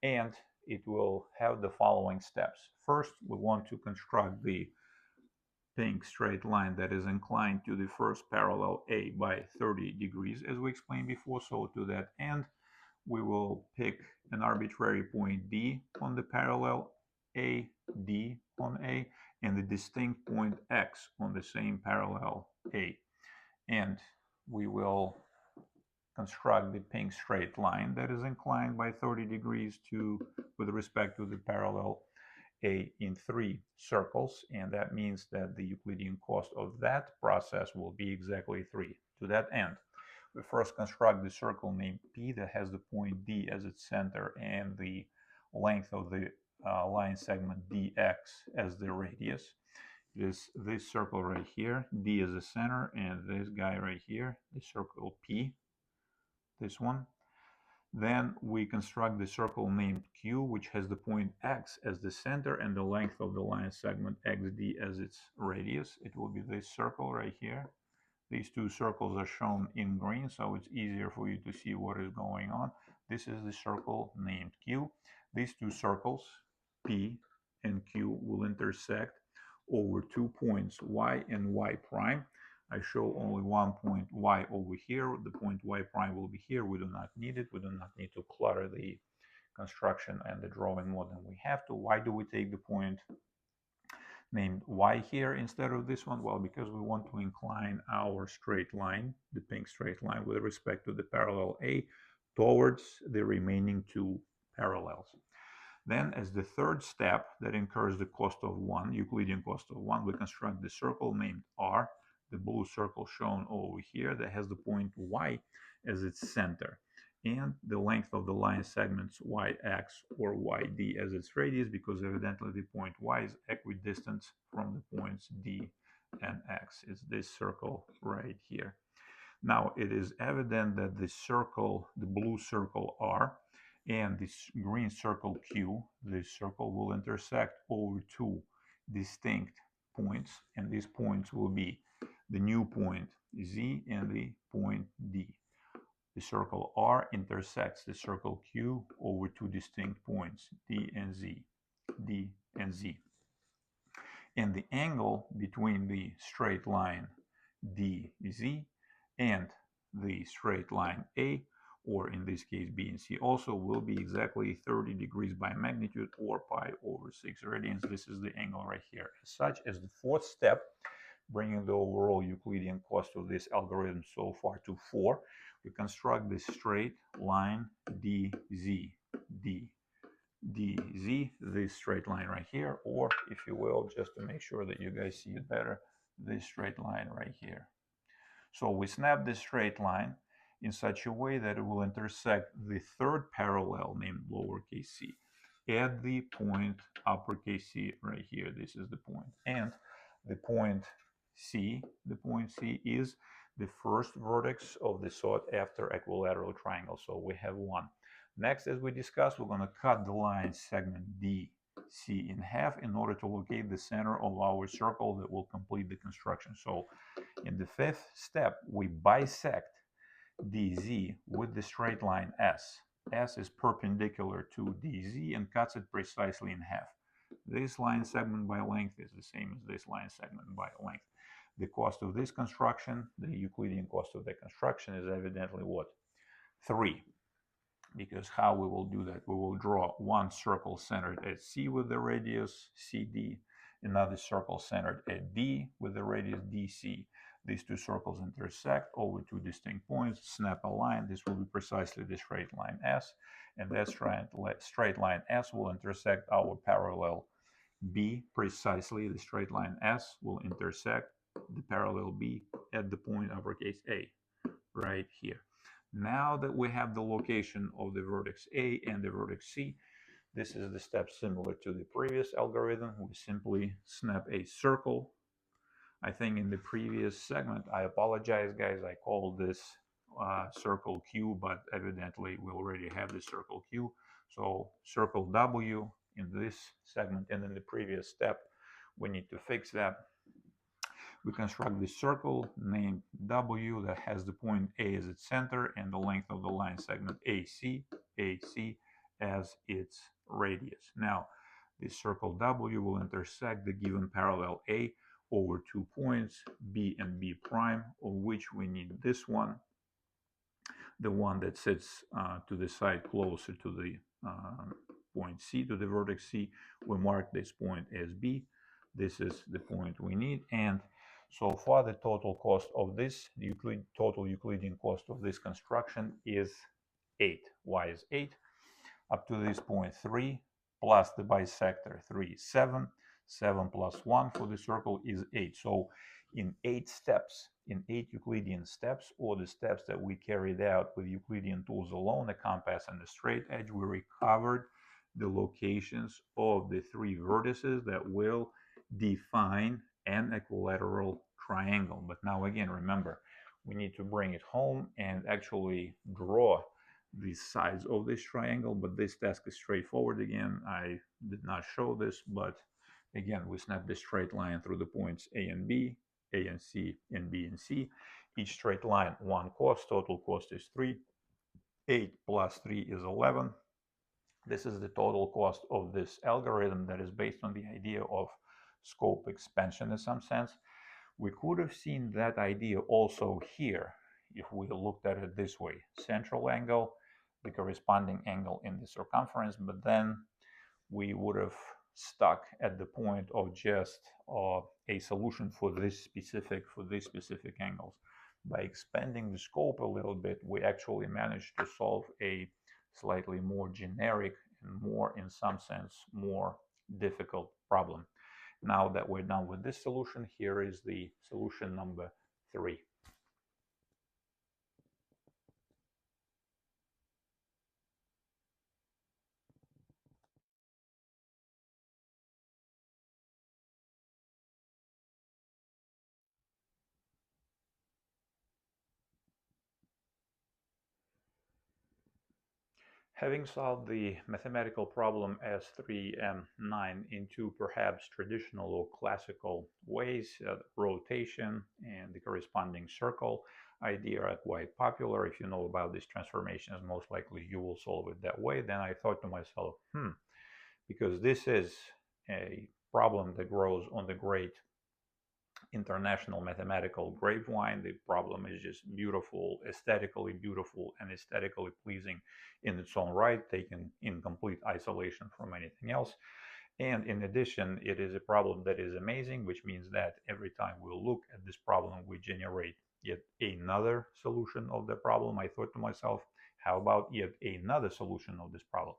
And it will have the following steps. First, we want to construct the pink straight line that is inclined to the first parallel A by 30 degrees, as we explained before. So to that end, we will pick an arbitrary point D on the parallel A, D on A, and the distinct point X on the same parallel A. And we will construct the pink straight line that is inclined by 30 degrees with respect to the parallel A in 3 circles, and that means that the Euclidean cost of that process will be exactly 3. To that end, we first construct the circle named P that has the point D as its center and the length of the line segment dx as the radius. This circle right here, D is the center, and this guy right here, the circle P, this one. Then we construct the circle named Q, which has the point X as the center and the length of the line segment XD as its radius. It will be this circle right here. These two circles are shown in green, so it's easier for you to see what is going on. This is the circle named Q. These two circles, P and Q, will intersect over 2 points, Y and Y prime. I show only one point Y over here. The point Y prime will be here. We do not need it. We do not need to clutter the construction and the drawing more than we have to. Why do we take the point named Y here instead of this one? Well, because we want to incline our straight line, the pink straight line, with respect to the parallel A towards the remaining two parallels. Then, as the third step that incurs the cost of 1, Euclidean cost of 1, we construct the circle named R, the blue circle shown over here that has the point Y as its center, and the length of the line segments YX or YD as its radius, because evidently the point Y is equidistant from the points D and X. It's this circle right here. Now, it is evident that the circle, the blue circle R, and this green circle Q, this circle will intersect over two distinct points, and these points will be the new point Z and the point D. The circle R intersects the circle Q over two distinct points, D and Z, D and Z. And the angle between the straight line DZ and the straight line A, or in this case B and C, also will be exactly 30 degrees by magnitude, or pi over 6 radians. This is the angle right here. As such, as the fourth step, bringing the overall Euclidean cost of this algorithm so far to 4, we construct this straight line DZ, DZ, this straight line right here, or if you will, just to make sure that you guys see it better, this straight line right here. So we snap this straight line in such a way that it will intersect the third parallel named lowercase c at the point uppercase C right here. This is the point. And the point C is the first vertex of the sought after equilateral triangle. So we have one. Next, as we discussed, we're going to cut the line segment DC in half in order to locate the center of our circle that will complete the construction. So in the fifth step, we bisect DZ with the straight line S. S is perpendicular to DZ and cuts it precisely in half. This line segment by length is the same as this line segment by length. The cost of this construction, the Euclidean cost of the construction, is evidently what? 3. Because how we will do that? We will draw one circle centered at C with the radius CD, another circle centered at D with the radius DC. These two circles intersect over two distinct points, snap a line. This will be precisely the straight line S, and that straight line S will intersect our parallel B precisely. The straight line S will intersect the parallel B at the point uppercase A right here. Now that we have the location of the vertex A and the vertex C, this is the step similar to the previous algorithm. We simply snap a circle. I think in the previous segment, I apologize, guys, I called this circle Q, but evidently we already have the circle Q. So circle W in this segment, and in the previous step, we need to fix that. We construct the circle named W that has the point A as its center and the length of the line segment AC as its radius. Now, this circle W will intersect the given parallel A over 2 points, B and B prime, of which we need this one, the one that sits to the side closer to the point C, to the vertex C. We mark this point as B. This is the point we need, and so far the total cost of this, the total Euclidean cost of this construction is 8. Why is 8? Up to this point 3 plus the bisector 3 is 7. 7 plus 1 for the circle is 8. So in 8 steps, in 8 Euclidean steps, or the steps that we carried out with Euclidean tools alone, a compass and a straight edge, we recovered the locations of the 3 vertices that will define an equilateral triangle. But now again, remember, we need to bring it home and actually draw the sides of this triangle, but this task is straightforward. Again, I did not show this, but again, we snap this straight line through the points A and B, A and C, and B and C. Each straight line, one cost, total cost is 3. 8 plus 3 is 11. This is the total cost of this algorithm that is based on the idea of scope expansion in some sense. We could have seen that idea also here if we looked at it this way. Central angle, the corresponding angle in the circumference, but then we would have stuck at the point of just a solution for these specific angles. By expanding the scope a little bit, we actually managed to solve a slightly more generic and more, in some sense, more difficult problem. Now that we're done with this solution, here is the solution number 3. Having solved the mathematical problem S3E16 into perhaps traditional or classical ways, rotation and the corresponding circle idea are quite popular. If you know about these transformations, most likely you will solve it that way. Then I thought to myself, because this is a problem that grows on the great international mathematical grapevine. The problem is just beautiful, aesthetically beautiful, and aesthetically pleasing in its own right, taken in complete isolation from anything else. And in addition, it is a problem that is amazing, which means that every time we look at this problem, we generate yet another solution of the problem. I thought to myself, how about yet another solution of this problem?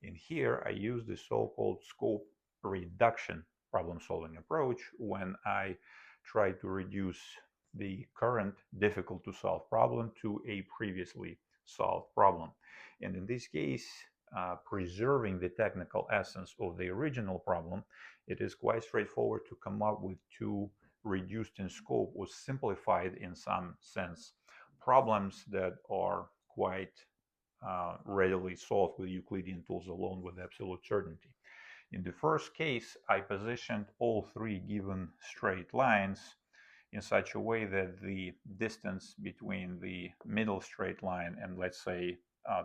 And here I use the so-called scope reduction problem solving approach when I try to reduce the current difficult to solve problem to a previously solved problem. And in this case, preserving the technical essence of the original problem, it is quite straightforward to come up with two reduced in scope or simplified in some sense problems that are quite readily solved with Euclidean tools alone with absolute certainty. In the first case, I positioned all three given straight lines in such a way that the distance between the middle straight line and, let's say,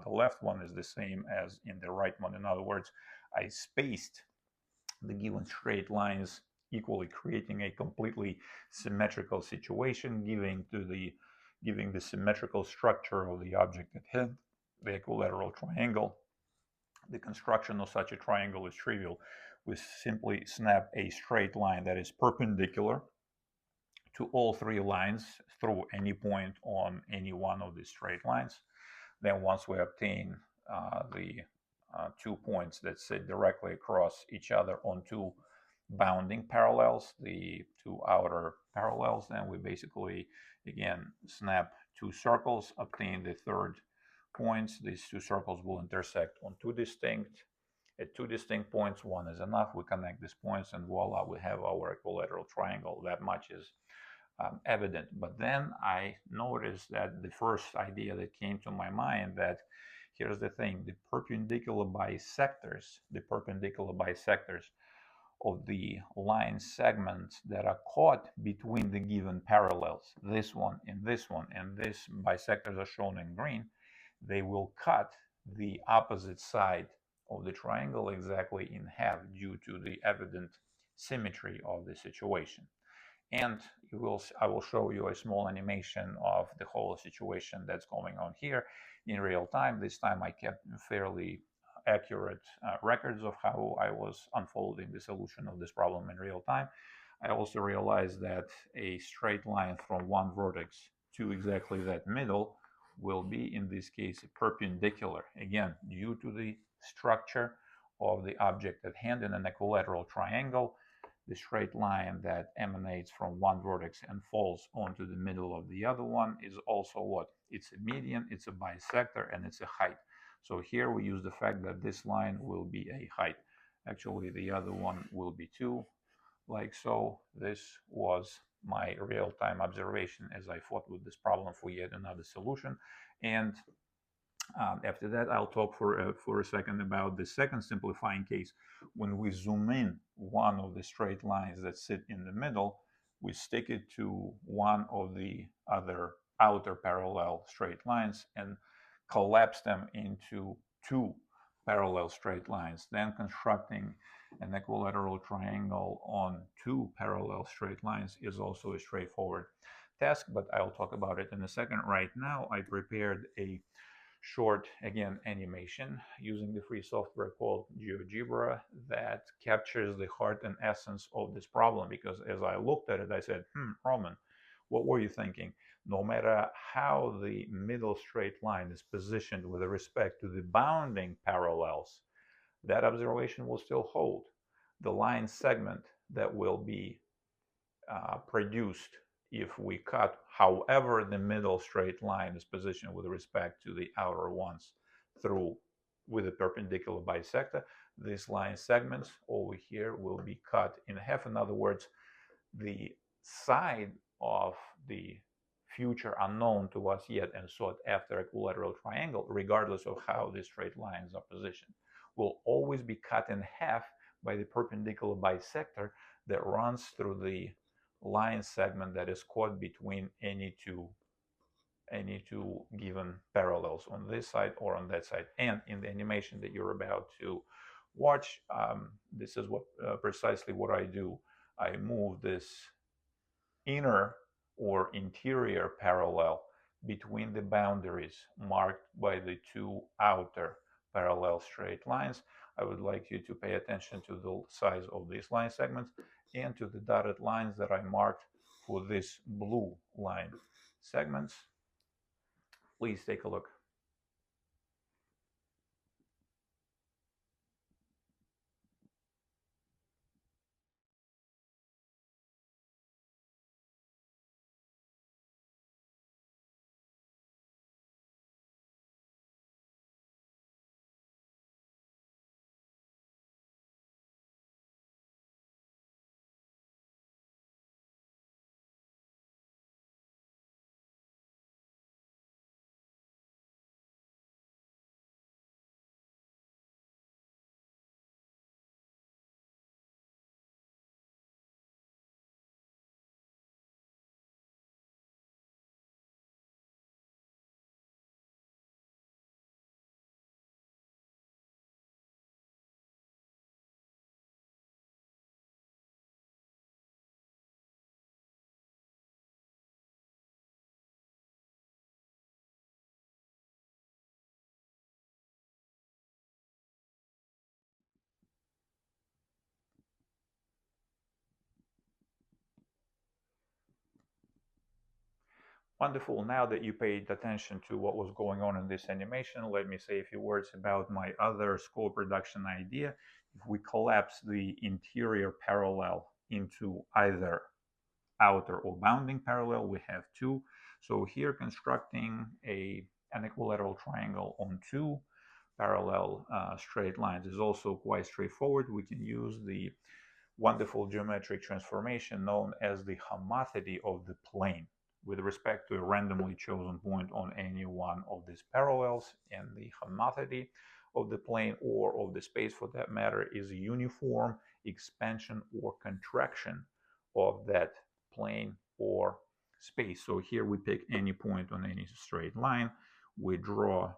the left one is the same as in the right one. In other words, I spaced the given straight lines equally, creating a completely symmetrical situation, giving the symmetrical structure of the object at hand, the equilateral triangle. The construction of such a triangle is trivial. We simply snap a straight line that is perpendicular to all three lines through any point on any one of these straight lines. Then once we obtain the 2 points that sit directly across each other on two bounding parallels, the two outer parallels, then we basically, again, snap two circles, obtain the third points. These two circles will intersect on at two distinct points. One is enough. We connect these points and voila, we have our equilateral triangle. That much is evident. But then I noticed that the first idea that came to my mind, that here's the thing, the perpendicular bisectors of the line segments that are caught between the given parallels, this one, and these bisectors are shown in green, they will cut the opposite side of the triangle exactly in half due to the evident symmetry of the situation. And I will show you a small animation of the whole situation that's going on here in real time. This time I kept fairly accurate records of how I was unfolding the solution of this problem in real time. I also realized that a straight line from one vertex to exactly that middle will be, in this case, perpendicular, again, due to the structure of the object at hand in an equilateral triangle. The straight line that emanates from one vertex and falls onto the middle of the other one is also what? It's a median, it's a bisector, and it's a height. So here we use the fact that this line will be a height. Actually, the other one will be 2, like so. This was my real-time observation as I fought with this problem for yet another solution. And after that, I'll talk for a second about the second simplifying case. When we zoom in one of the straight lines that sit in the middle, we stick it to one of the other outer parallel straight lines and collapse them into two parallel straight lines. Then constructing an equilateral triangle on two parallel straight lines is also a straightforward task, but I'll talk about it in a second. Right now, I prepared a short, again, animation using the free software called GeoGebra that captures the heart and essence of this problem, because as I looked at it, I said, Roman, what were you thinking? No matter how the middle straight line is positioned with respect to the bounding parallels, that observation will still hold. The line segment that will be produced if we cut however the middle straight line is positioned with respect to the outer ones through with a perpendicular bisector, these line segments over here will be cut in half. In other words, the side of the future unknown to us yet and sought after equilateral triangle, regardless of how the straight lines are positioned, will always be cut in half by the perpendicular bisector that runs through the line segment that is caught between any two given parallels on this side or on that side. And in the animation that you're about to watch, this is what precisely what I do. I move this inner or interior parallel between the boundaries marked by the two outer parallel straight lines. I would like you to pay attention to the size of these line segments and to the dotted lines that I marked for this blue line segments. Please take a look. Wonderful. Now that you paid attention to what was going on in this animation, let me say a few words about my other scope reduction idea. If we collapse the interior parallel into either outer or bounding parallel, we have two. So here constructing an equilateral triangle on two parallel straight lines is also quite straightforward. We can use the wonderful geometric transformation known as the homothency of the plane with respect to a randomly chosen point on any one of these parallels, and the homothency of the plane or of the space for that matter is a uniform expansion or contraction of that plane or space. So here we pick any point on any straight line, we draw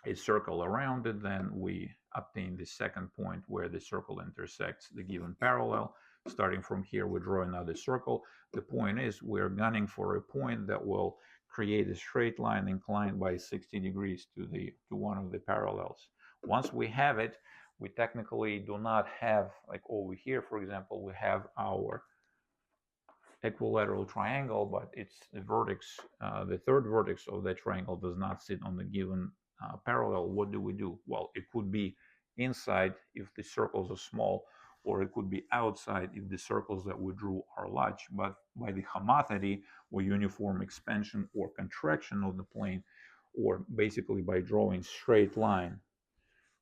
a circle around it, then we obtain the second point where the circle intersects the given parallel. Starting from here, we draw another circle. The point is we're gunning for a point that will create a straight line inclined by 60 degrees to one of the parallels. Once we have it, we technically do not have, like over here, for example, we have our equilateral triangle, but it's the vertex, the third vertex of that triangle does not sit on the given parallel. What do we do? Well, it could be inside if the circles are small, or it could be outside if the circles that we drew are large. But by the homothency or uniform expansion or contraction of the plane, or basically by drawing straight line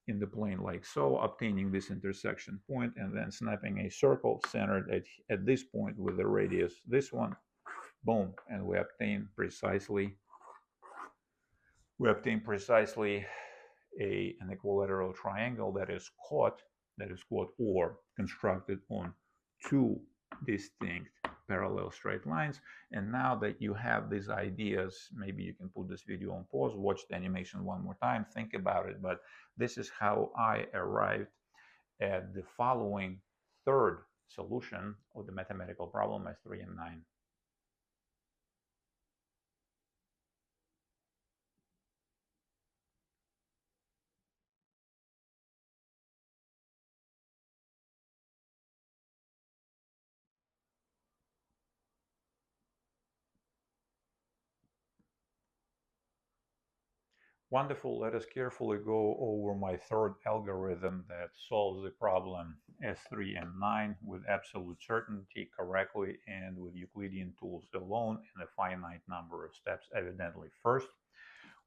in the plane like so, obtaining this intersection point, and then snapping a circle centered at this point with the radius this one, boom, and we obtain precisely an equilateral triangle that is caught or constructed on two distinct parallel straight lines. And now that you have these ideas, maybe you can put this video on pause, watch the animation one more time, think about it. But this is how I arrived at the following third solution of the mathematical problem S3 and 9. Wonderful. Let us carefully go over my third algorithm that solves the problem S3 and 9 with absolute certainty correctly and with Euclidean tools alone and a finite number of steps evidently. First,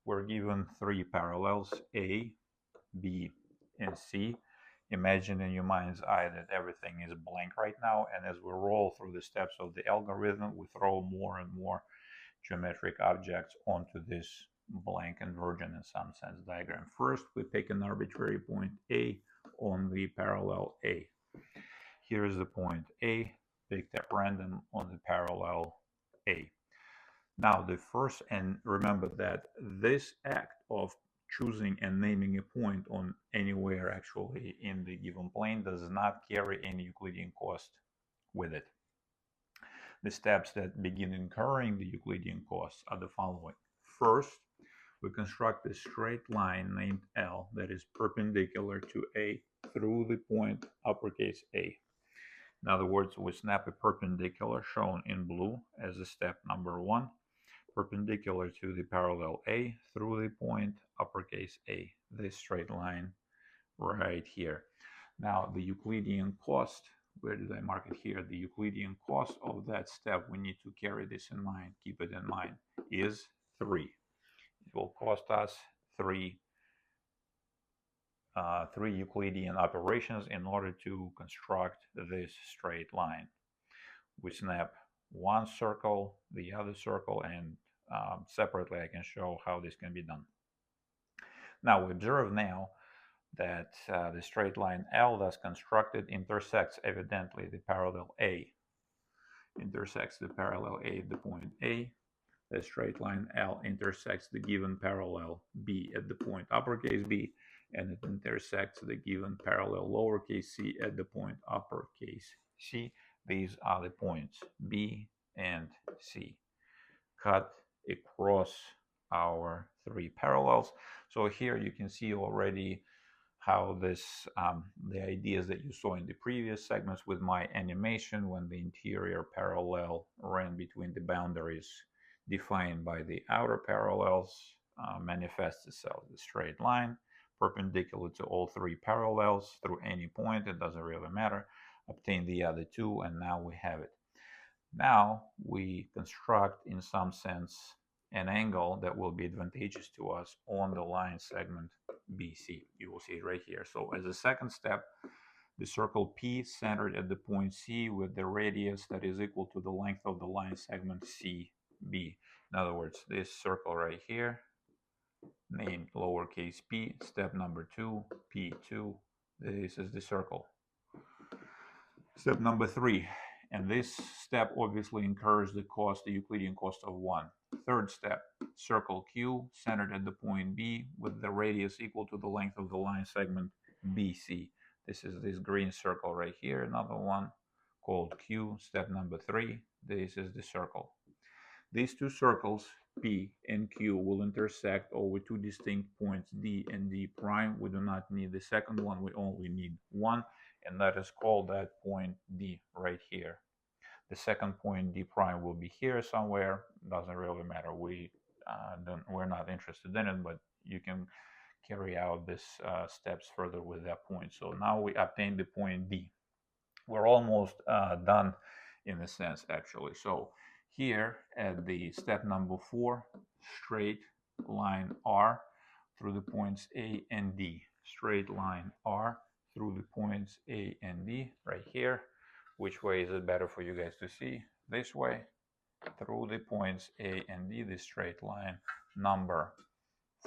we're given three parallels, A, B, and C. Imagine in your mind's eye that everything is blank right now, and as we roll through the steps of the algorithm, we throw more and more geometric objects onto this blank inversion in some sense diagram. First, we pick an arbitrary point A on the parallel A. Here is the point A, picked at random on the parallel A. Now the first, and remember that this act of choosing and naming a point on anywhere actually in the given plane does not carry any Euclidean cost with it. The steps that begin incurring the Euclidean costs are the following. First, we construct a straight line named L that is perpendicular to A through the point uppercase A. In other words, we snap a perpendicular shown in blue as a step number 1, perpendicular to the parallel A through the point uppercase A, this straight line right here. Now the Euclidean cost, where did I mark it here? The Euclidean cost of that step, we need to carry this in mind, keep it in mind, is 3. It will cost us three Euclidean operations in order to construct this straight line. We snap one circle, the other circle, and separately I can show how this can be done. Now we observe now that the straight line L thus constructed intersects evidently the parallel A. Intersects the parallel A at the point A. The straight line L intersects the given parallel B at the point uppercase B, and it intersects the given parallel lowercase c at the point uppercase C. These are the points B and C cut across our three parallels. So here you can see already how this, the ideas that you saw in the previous segments with my animation when the interior parallel ran between the boundaries defined by the outer parallels manifests itself as a straight line perpendicular to all three parallels through any point, it doesn't really matter, obtain the other two, and now we have it. Now we construct in some sense an angle that will be advantageous to us on the line segment BC. You will see it right here. So as a second step, the circle P centered at the point C with the radius that is equal to the length of the line segment CB. In other words, this circle right here, named lowercase p, step number 2, P2, this is the circle. Step number 3, and this step obviously incurs the cost, the Euclidean cost of 1. Third step, circle Q centered at the point B with the radius equal to the length of the line segment BC. This is this green circle right here, another one called Q, step number 3. This is the circle. These two circles, P and Q, will intersect over two distinct points D and D prime. We do not need the second one, we only need one, and that is called that point D right here. The second point D prime will be here somewhere, doesn't really matter. We're not interested in it, but you can carry out this steps further with that point. So now we obtain the point D. We're almost done in a sense actually. So here at the step number 4, straight line R through the points A and D. Straight line R through the points A and D right here. Which way is it better for you guys to see? This way, through the points A and D, the straight line number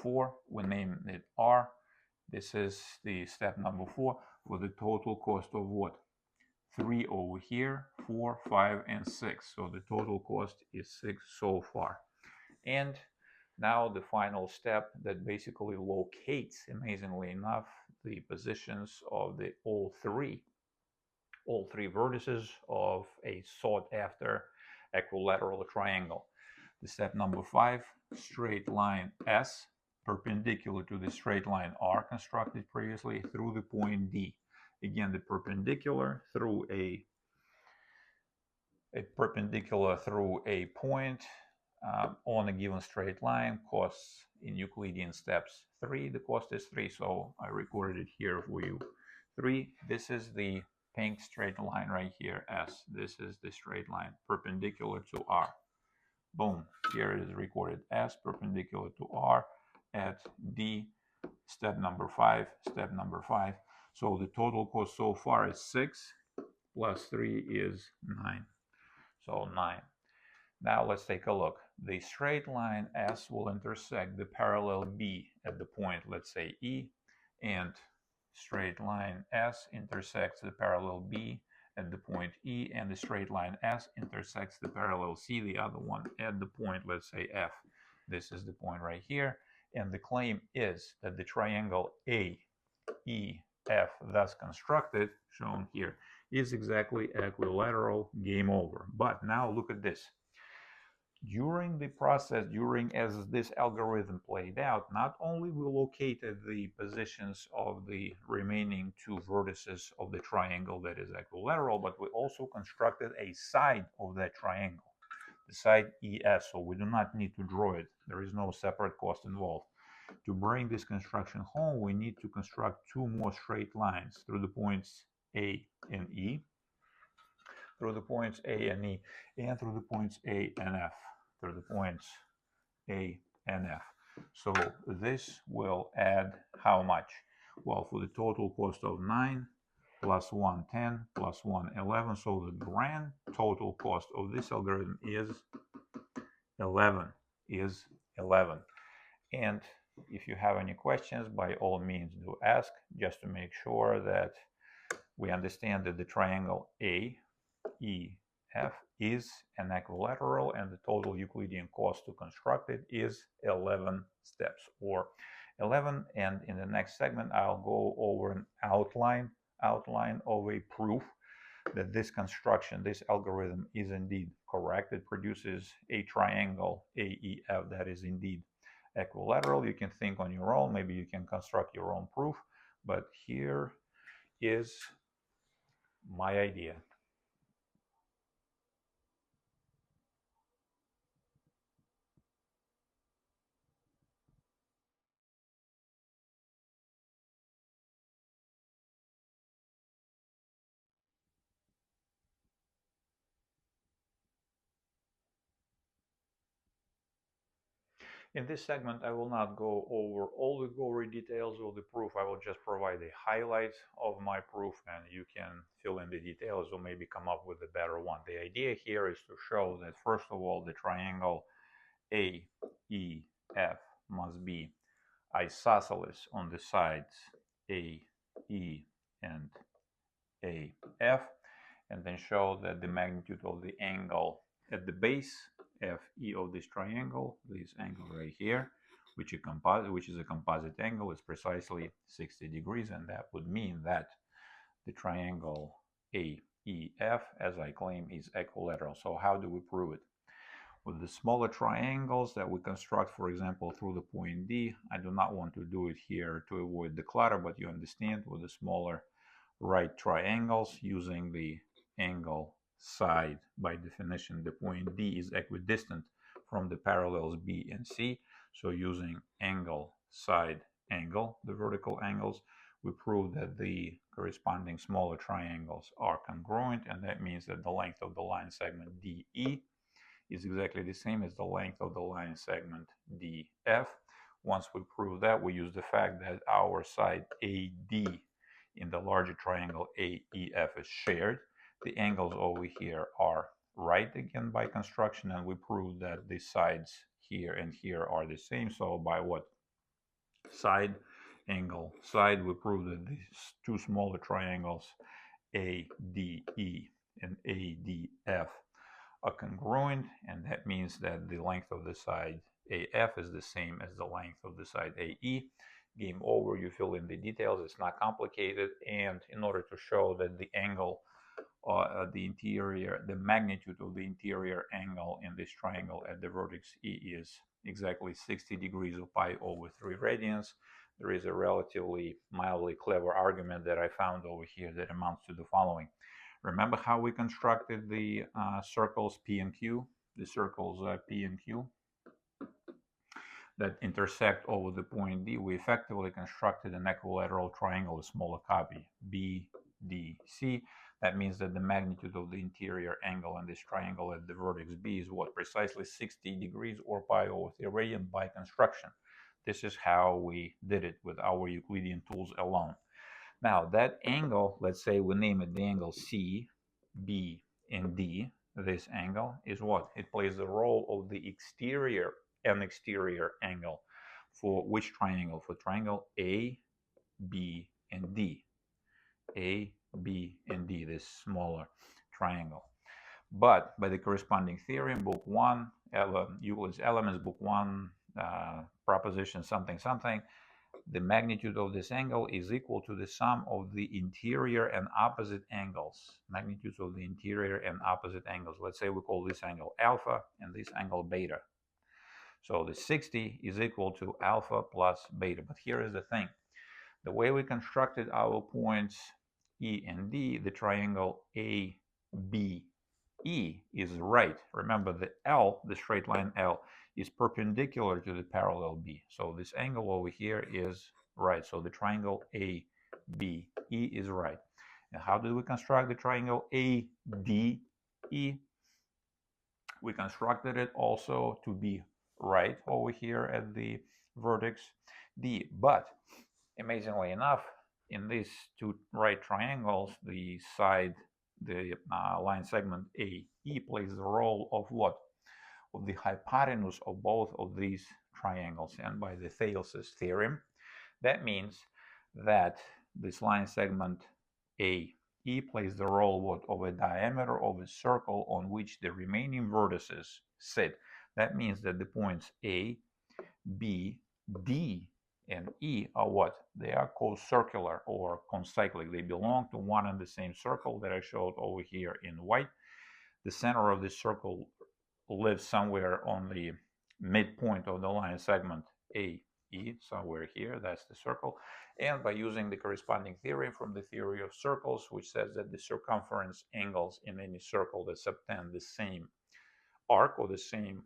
4. We name it R. This is the step number 4 for the total cost of what? 3 over here, 4, 5, and 6. So the total cost is 6 so far. And now the final step that basically locates, amazingly enough, the positions of the all three vertices of a sought after equilateral triangle. The step number 5, straight line S perpendicular to the straight line R constructed previously through the point D. Again, the perpendicular through a point on a given straight line costs in Euclidean steps 3. The cost is 3, so I recorded it here for you. 3. This is the pink straight line right here, S. This is the straight line perpendicular to R. Boom, here it is recorded, S perpendicular to R at D, step number 5, So the total cost so far is 6 plus 3 is 9. So 9. Now let's take a look. The straight line S will intersect the parallel B at the point, let's say E, and straight line S intersects the parallel B at the point E, and the straight line S intersects the parallel C, the other one, at the point, let's say F. This is the point right here, and the claim is that the triangle AEF thus constructed, shown here, is exactly equilateral. Game over. But now look at this. During the process, as this algorithm played out, not only we located the positions of the remaining 2 vertices of the triangle that is equilateral, but we also constructed a side of that triangle, the side ES, so we do not need to draw it. There is no separate cost involved. To bring this construction home, we need to construct 2 more straight lines through the points A and E, through the points A and E, and through the points A and F. Through the points A and F. So this will add how much? Well, for the total cost of 9 plus 1, 10 plus 1, 11. So the grand total cost of this algorithm is 11. And if you have any questions, by all means do ask, just to make sure that we understand that the triangle AEF is an equilateral, and the total Euclidean cost to construct it is 11 steps, or 11. And in the next segment, I'll go over an outline of a proof that this construction, this algorithm, is indeed correct. It produces a triangle AEF that is indeed equilateral. You can think on your own, maybe you can construct your own proof, but here is my idea. In this segment, I will not go over all the gory details of the proof. I will just provide a highlight of my proof, and you can fill in the details or maybe come up with a better one. The idea here is to show that, first of all, the triangle AEF must be isosceles on the sides AE and AF, and then show that the magnitude of the angle at the base FE of this triangle, this angle right here, which is a composite angle, is precisely 60 degrees, and that would mean that the triangle AEF, as I claim, is equilateral. So how do we prove it? With the smaller triangles that we construct, for example, through the point D, I do not want to do it here to avoid the clutter, but you understand, with the smaller right triangles, using the angle side, by definition, the point D is equidistant from the parallels B and C. So using angle side angle, the vertical angles, we prove that the corresponding smaller triangles are congruent, and that means that the length of the line segment DE is exactly the same as the length of the line segment DF. Once we prove that, we use the fact that our side AD in the larger triangle AEF is shared. The angles over here are right again by construction, and we prove that the sides here and here are the same. So by what? Side angle side, we prove that these 2 smaller triangles ADE and ADF are congruent, and that means that the length of the side AF is the same as the length of the side AE. Game over, you fill in the details, it's not complicated, and in order to show that the angle, the magnitude of the interior angle in this triangle at the vertex E is exactly 60 degrees of pi over 3 radians, there is a relatively mildly clever argument that I found over here that amounts to the following. Remember how we constructed the circles P and Q? The circles P and Q that intersect over the point D. We effectively constructed an equilateral triangle, a smaller copy, BDC. That means that the magnitude of the interior angle in this triangle at the vertex B is what? Precisely 60 degrees or pi over 3 radian by construction. This is how we did it with our Euclidean tools alone. Now that angle, let's say we name it the angle C, B, and D. This angle is what? It plays the role of the exterior and exterior angle. For which triangle? For triangle A, B, and D. A, B, and D, this smaller triangle. But by the corresponding theorem, book 1, Euclid's Elements, book 1, proposition something something, the magnitude of this angle is equal to the sum of the interior and opposite angles. Magnitudes of the interior and opposite angles. Let's say we call this angle alpha and this angle beta. So the 60 is equal to alpha plus beta. But here is the thing. The way we constructed our points E and D, the triangle ABE is right. Remember the L, the straight line L, is perpendicular to the parallel B. So this angle over here is right. So the triangle ABE is right. And how do we construct the triangle ADE? We constructed it also to be right over here at the vertex D. But amazingly enough, in these two right triangles, the line segment AE plays the role of what? Of the hypotenuse of both of these triangles. And by the Thales' theorem, that means that this line segment AE plays the role what? Of a diameter of a circle on which the remaining vertices sit. That means that the points A, B, D, and E are what? They are co-circular or concyclic. They belong to one and the same circle that I showed over here in white. The center of this circle lives somewhere on the midpoint of the line segment AE, somewhere here. That's the circle. And by using the corresponding theorem from the theory of circles, which says that the circumference angles in any circle that subtend the same arc or the same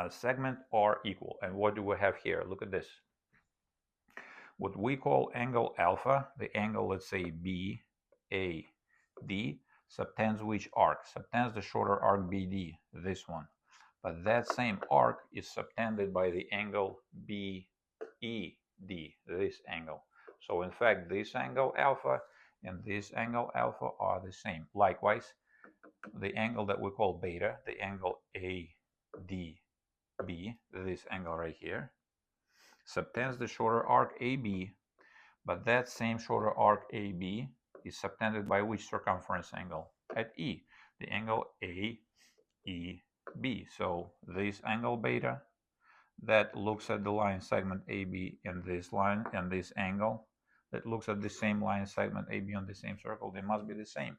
segment are equal. And what do we have here? Look at this. What we call angle alpha, the angle, let's say BAD, subtends which arc? Subtends the shorter arc BD, this one. But that same arc is subtended by the angle BED, this angle. So in fact, this angle alpha and this angle alpha are the same. Likewise, the angle that we call beta, the angle ADB, this angle right here, subtends the shorter arc AB, but that same shorter arc AB is subtended by which circumference angle? At E, the angle AEB. So this angle beta that looks at the line segment AB and this line and this angle that looks at the same line segment AB on the same circle, they must be the same.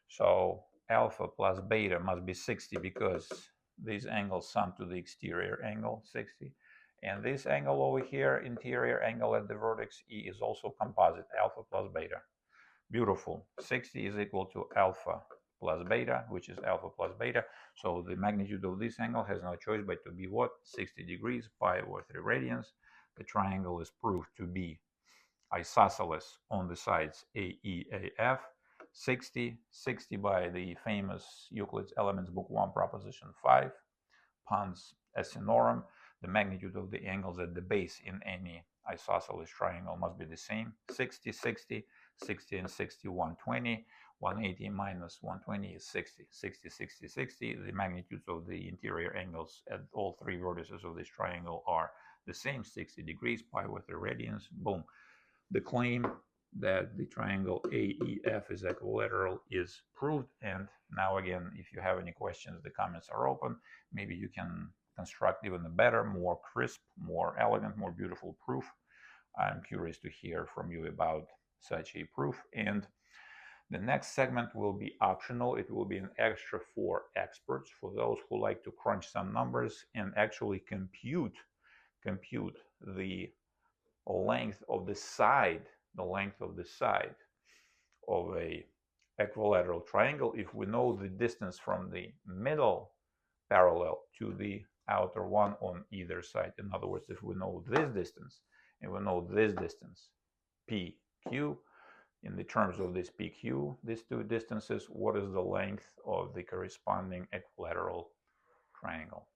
So alpha plus beta must be 60 because these angles sum to the exterior angle, 60. And this angle over here, interior angle at the vertex E, is also composite, alpha plus beta. Beautiful. 60 is equal to alpha plus beta, which is alpha plus beta. So the magnitude of this angle has no choice but to be what? 60 degrees, pi over 3 radians. The triangle is proved to be isosceles on the sides AEAF. 60 by the famous Euclid's Elements, Book 1, Proposition 5, Pons Esinorum. The magnitude of the angles at the base in any isosceles triangle must be the same. 60, 60, 60 and 60, 120. 180 minus 120 is 60. 60, 60, 60. The magnitudes of the interior angles at all three vertices of this triangle are the same, 60 degrees, pi over 3 radians. Boom. The claim that the triangle AEF is equilateral is proved. And now again, if you have any questions, the comments are open. Maybe you can construct even a better, more crisp, more elegant, more beautiful proof. I'm curious to hear from you about such a proof. And the next segment will be optional. It will be an extra for experts, for those who like to crunch some numbers and actually compute the length of the side, of a equilateral triangle if we know the distance from the middle parallel to the outer one on either side. In other words, if we know this distance and we know this distance, PQ, in the terms of this PQ, these two distances, what is the length of the corresponding equilateral triangle?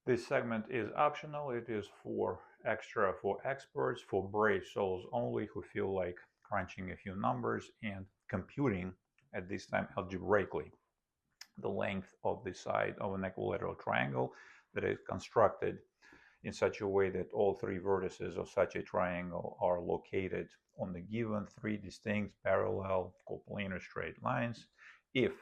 This segment is optional. It is for extra for experts, for brave souls only who feel like crunching a few numbers and computing, at this time algebraically, the length of the side of an equilateral triangle that is constructed in such a way that all three vertices of such a triangle are located on the given three distinct parallel coplanar straight lines. If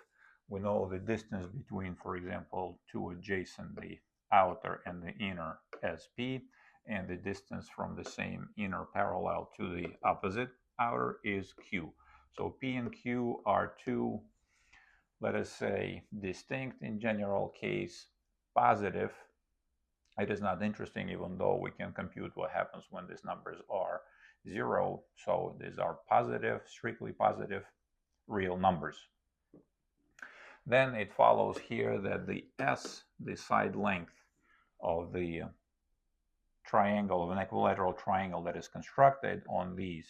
we know the distance between, for example, two adjacent, the outer and the inner, as P, and the distance from the same inner parallel to the opposite outer is Q. So P and Q are two, let us say, distinct, in general case, positive. It is not interesting, even though we can compute what happens when these numbers are zero. So these are positive, strictly positive, real numbers. Then it follows here that the S, the side length of the triangle, of an equilateral triangle that is constructed on these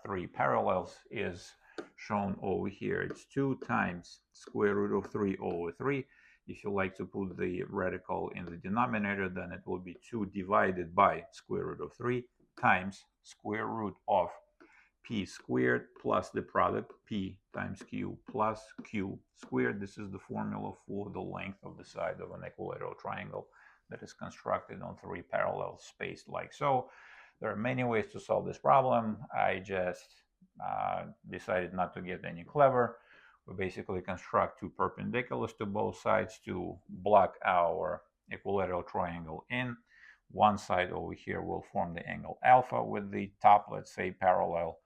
three parallels, is shown over here. It's 2 times square root of 3 over 3. If you like to put the radical in the denominator, then it will be 2 divided by square root of 3 times square root of P squared plus the product P times Q plus Q squared. This is the formula for the length of the side of an equilateral triangle that is constructed on 3 parallels spaced like so. There are many ways to solve this problem. I just decided not to get any clever. We basically construct 2 perpendiculars to both sides to block our equilateral triangle in. One side over here will form the angle alpha with the top, let's say, parallel.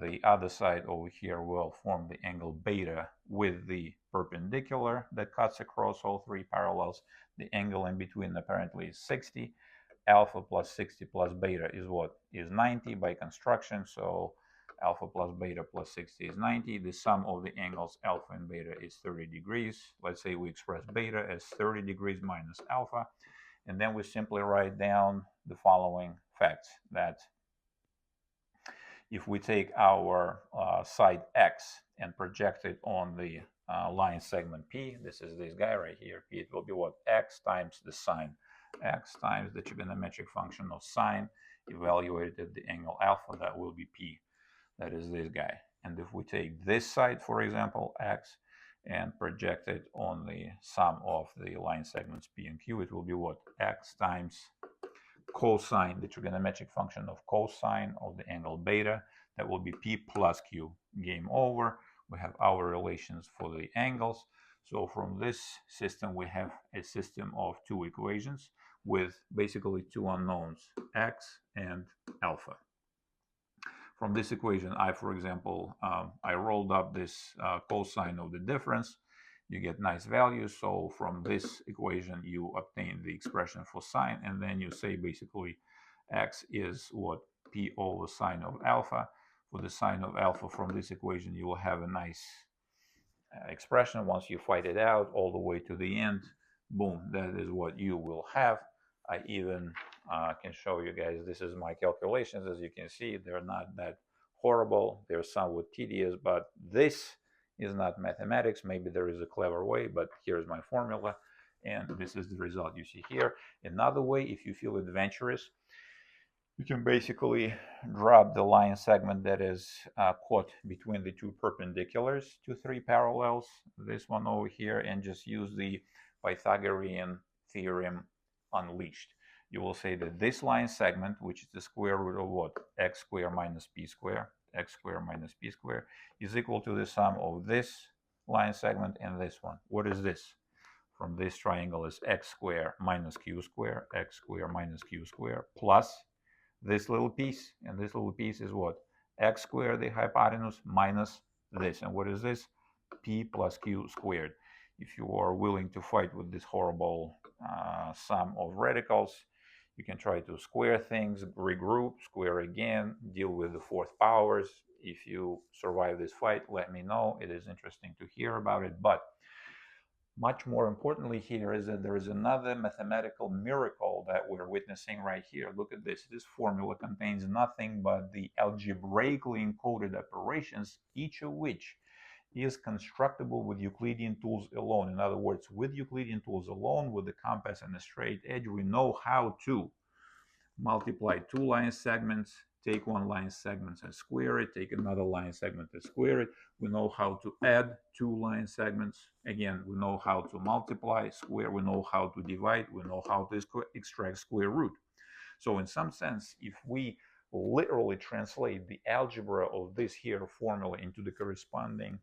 The other side over here will form the angle beta with the perpendicular that cuts across all 3 parallels. The angle in between apparently is 60. Alpha plus 60 plus beta is what? Is 90 by construction. So alpha plus beta plus 60 is 90. The sum of the angles alpha and beta is 30 degrees. Let's say we express beta as 30 degrees minus alpha. And then we simply write down the following facts, that if we take our side X and project it on the line segment P, this is this guy right here, P, it will be what? X times the sine X times the trigonometric function of sine evaluated at the angle alpha, that will be P. That is this guy. And if we take this side, for example, X, and project it on the sum of the line segments P and Q, it will be what? X times cosine, the trigonometric function of cosine of the angle beta, that will be P plus Q. Game over. We have our relations for the angles. So from this system, we have a system of 2 equations with basically 2 unknowns, X and alpha. From this equation, for example, I rolled up this cosine of the difference. You get nice values. So from this equation, you obtain the expression for sine, and then you say basically X is what? P over sine of alpha. For the sine of alpha from this equation, you will have a nice expression. Once you fight it out all the way to the end, boom, that is what you will have. I even can show you guys, this is my calculations. As you can see, they're not that horrible. They're somewhat tedious, but this is not mathematics. Maybe there is a clever way, but here's my formula. and this is the result you see here. Another way, if you feel adventurous, you can basically drop the line segment that is caught between the two perpendiculars to three parallels, this one over here, and just use the Pythagorean theorem unleashed. You will say that this line segment, which is the square root of what? X squared minus p squared, x squared minus p squared, is equal to the sum of this line segment and this one. What is this? From this triangle is x squared minus q squared, x squared minus q squared, plus this little piece, and this little piece is what? X squared, the hypotenuse, minus this. And what is this? P plus Q squared. If you are willing to fight with this horrible sum of radicals, you can try to square things, regroup, square again, deal with the fourth powers. If you survive this fight, let me know. It is interesting to hear about it. But much more importantly here is that there is another mathematical miracle that we're witnessing right here. Look at this. This formula contains nothing but the algebraically encoded operations, each of which is constructible with Euclidean tools alone. In other words, with Euclidean tools alone, with the compass and the straight edge, we know how to multiply two line segments, take one line segment and square it, take another line segment and square it. We know how to add two line segments. Again, we know how to multiply, square, we know how to divide, we know how to extract square root. So in some sense, if we literally translate the algebra of this here formula into the corresponding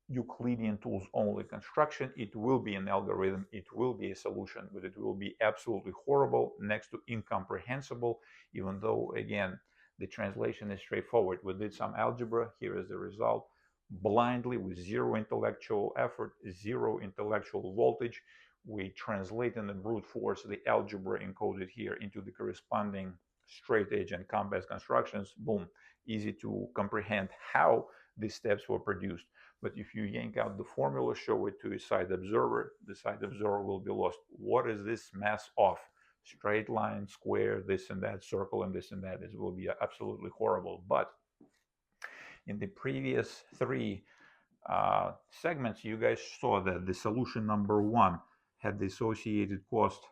Euclidean tools only construction, it will be an algorithm, it will be a solution, but it will be absolutely horrible, next to incomprehensible, even though, again, the translation is straightforward. We did some algebra, here is the result, blindly with zero intellectual effort, zero intellectual voltage. We translate in the brute force the algebra encoded here into the corresponding straight edge and compass constructions. Boom, easy to comprehend how these steps were produced. But if you yank out the formula, show it to a side observer, the side observer will be lost. What is this mess of? Straight line, square, this and that, circle, and this and that. This will be absolutely horrible. But in the previous three segments, you guys saw that the solution number one had the associated cost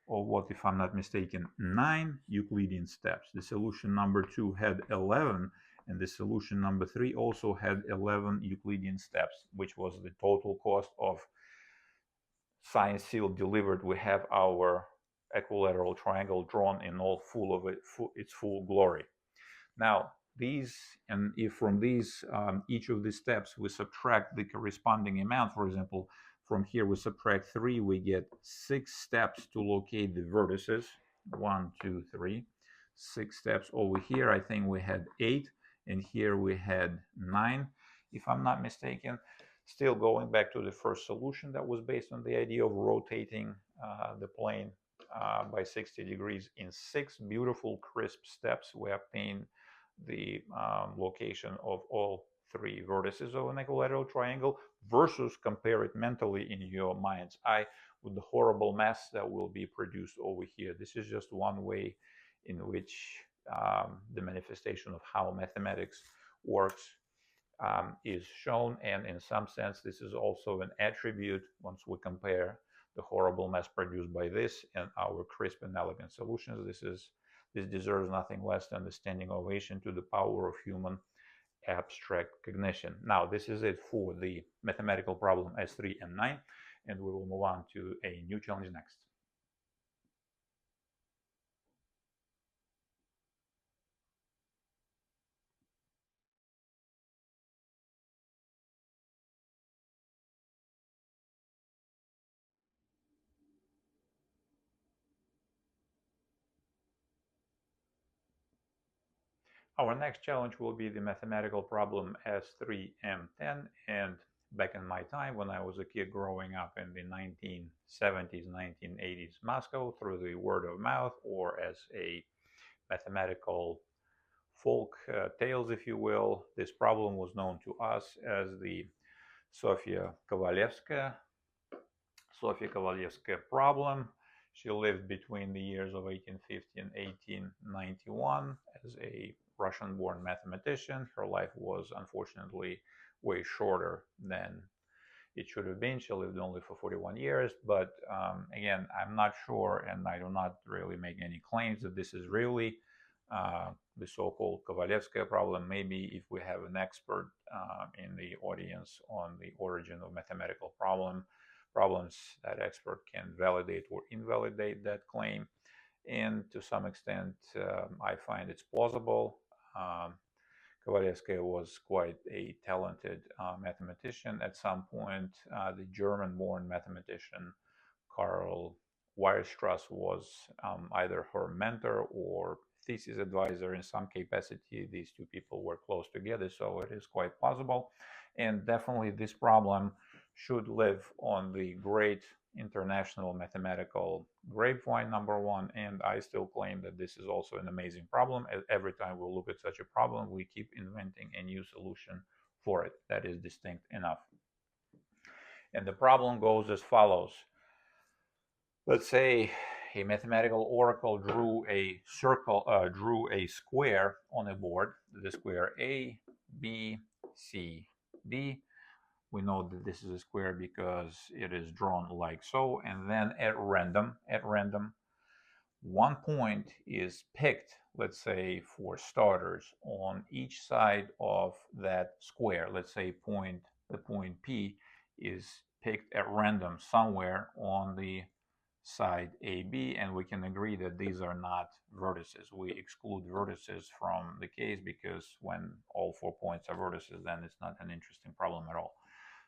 of what, if I'm not mistaken, 9 Euclidean steps. The solution number two had 11. And the solution number three also had 11 Euclidean steps, which was the total cost of science field delivered. We have our equilateral triangle drawn in all its full glory. Now, these, and if from these, each of these steps, we subtract the corresponding amount, for example, from here we subtract 3, we get 6 steps to locate the vertices. 1, 2, 3. 6 steps over here. I think we had 8. And here we had 9, if I'm not mistaken. Still going back to the first solution that was based on the idea of rotating the plane by 60 degrees. In 6 beautiful crisp steps, we obtain the location of all 3 vertices of an equilateral triangle, versus compare it mentally in your mind's eye with the horrible mess that will be produced over here. This is just one way in which the manifestation of how mathematics works is shown, and in some sense this is also an attribute. Once we compare the horrible mess produced by this and our crisp and elegant solutions, this deserves nothing less than the standing ovation to the power of human abstract cognition. Now, this is it for the mathematical problem S3 and 9, and we will move on to a new challenge next. Our next challenge will be the mathematical problem S3M10, and back in my time when I was a kid growing up in the 1970s, 1980s Moscow, through the word of mouth, or as a mathematical folk tales, if you will, this problem was known to us as the Sofia Kovalevskaya problem. She lived between the years of 1850 and 1891 as a Russian-born mathematician. Her life was unfortunately way shorter than it should have been. She lived only for 41 years, but again, I'm not sure, and I do not really make any claims that this is really the so-called Kovalevskaya problem. Maybe if we have an expert in the audience on the origin of mathematical problems, that expert can validate or invalidate that claim. And to some extent, I find it's plausible. Kovalevskaya was quite a talented mathematician. At some point, the German-born mathematician Karl Weierstrass was either her mentor or thesis advisor in some capacity. These two people were close together, so it is quite possible. And definitely this problem should live on the great international mathematical grapevine #1, and I still claim that this is also an amazing problem. Every time we look at such a problem, we keep inventing a new solution for it that is distinct enough. And the problem goes as follows. Let's say a mathematical oracle drew a square on a board, the square A, B, C, D. We know that this is a square because it is drawn like so, and then at random, one point is picked, let's say for starters, on each side of that square. Let's say the point P is picked at random somewhere on the side AB, and we can agree that these are not vertices. We exclude vertices from the case because when all 4 points are vertices, then it's not an interesting problem at all.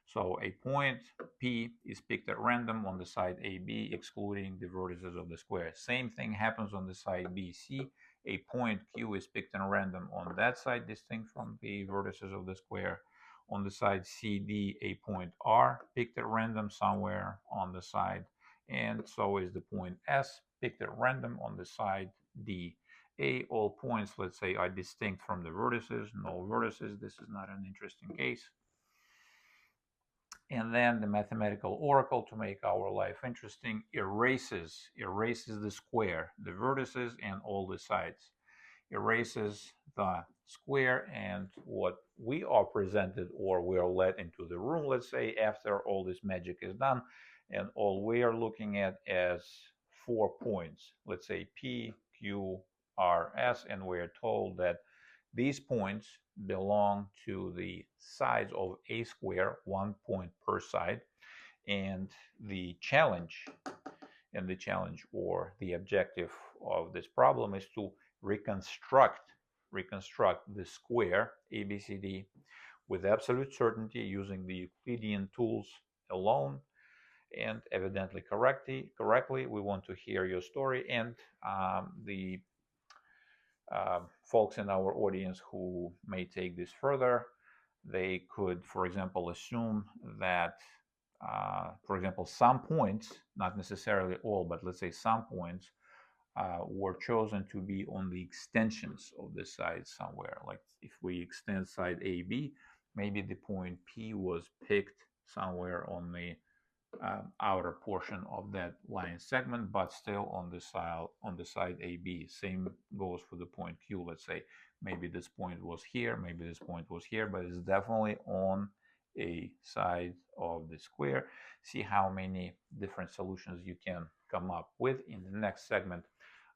So a point P is picked at random on the side AB, excluding the vertices of the square. Same thing happens on the side BC. A point Q is picked at random on that side, distinct from the vertices of the square. On the side CD, a point R picked at random somewhere on the side, and so is the point S picked at random on the side D. All points, let's say, are distinct from the vertices. No vertices. This is not an interesting case. And then the mathematical oracle, to make our life interesting, erases the square, the vertices, and all the sides. Erases the square, and what we are presented, or we are let into the room, let's say, after all this magic is done, and all we are looking at as 4 points, let's say P, Q, R, S, and we are told that these points belong to the sides of a square, 1 point per side, and the challenge or the objective of this problem is to reconstruct the square ABCD with absolute certainty using the Euclidean tools alone, and evidently correctly. We want to hear your story, and the folks in our audience who may take this further, they could, for example, assume that, for example, some points, not necessarily all, but let's say some points, were chosen to be on the extensions of the side somewhere. Like if we extend side AB, maybe the point P was picked somewhere on the outer portion of that line segment, but still on the side AB. Same goes for the point Q. Let's say maybe this point was here, maybe this point was here, but it's definitely on a side of the square. See how many different solutions you can come up with. In the next segment,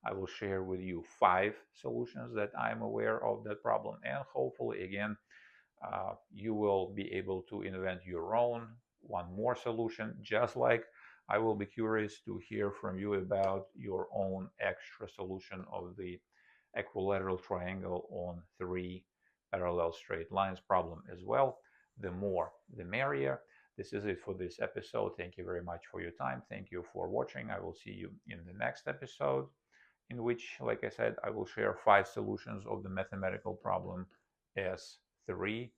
I will share with you 5 solutions that I'm aware of that problem, and hopefully again you will be able to invent your own one more solution. Just like I will be curious to hear from you about your own extra solution of the equilateral triangle on 3 parallel straight lines problem as well. The more the merrier. This is it for this episode. Thank you very much for your time. Thank you for watching. I will see you in the next episode, in which, like I said, I will share 5 solutions of the mathematical problem S3E16.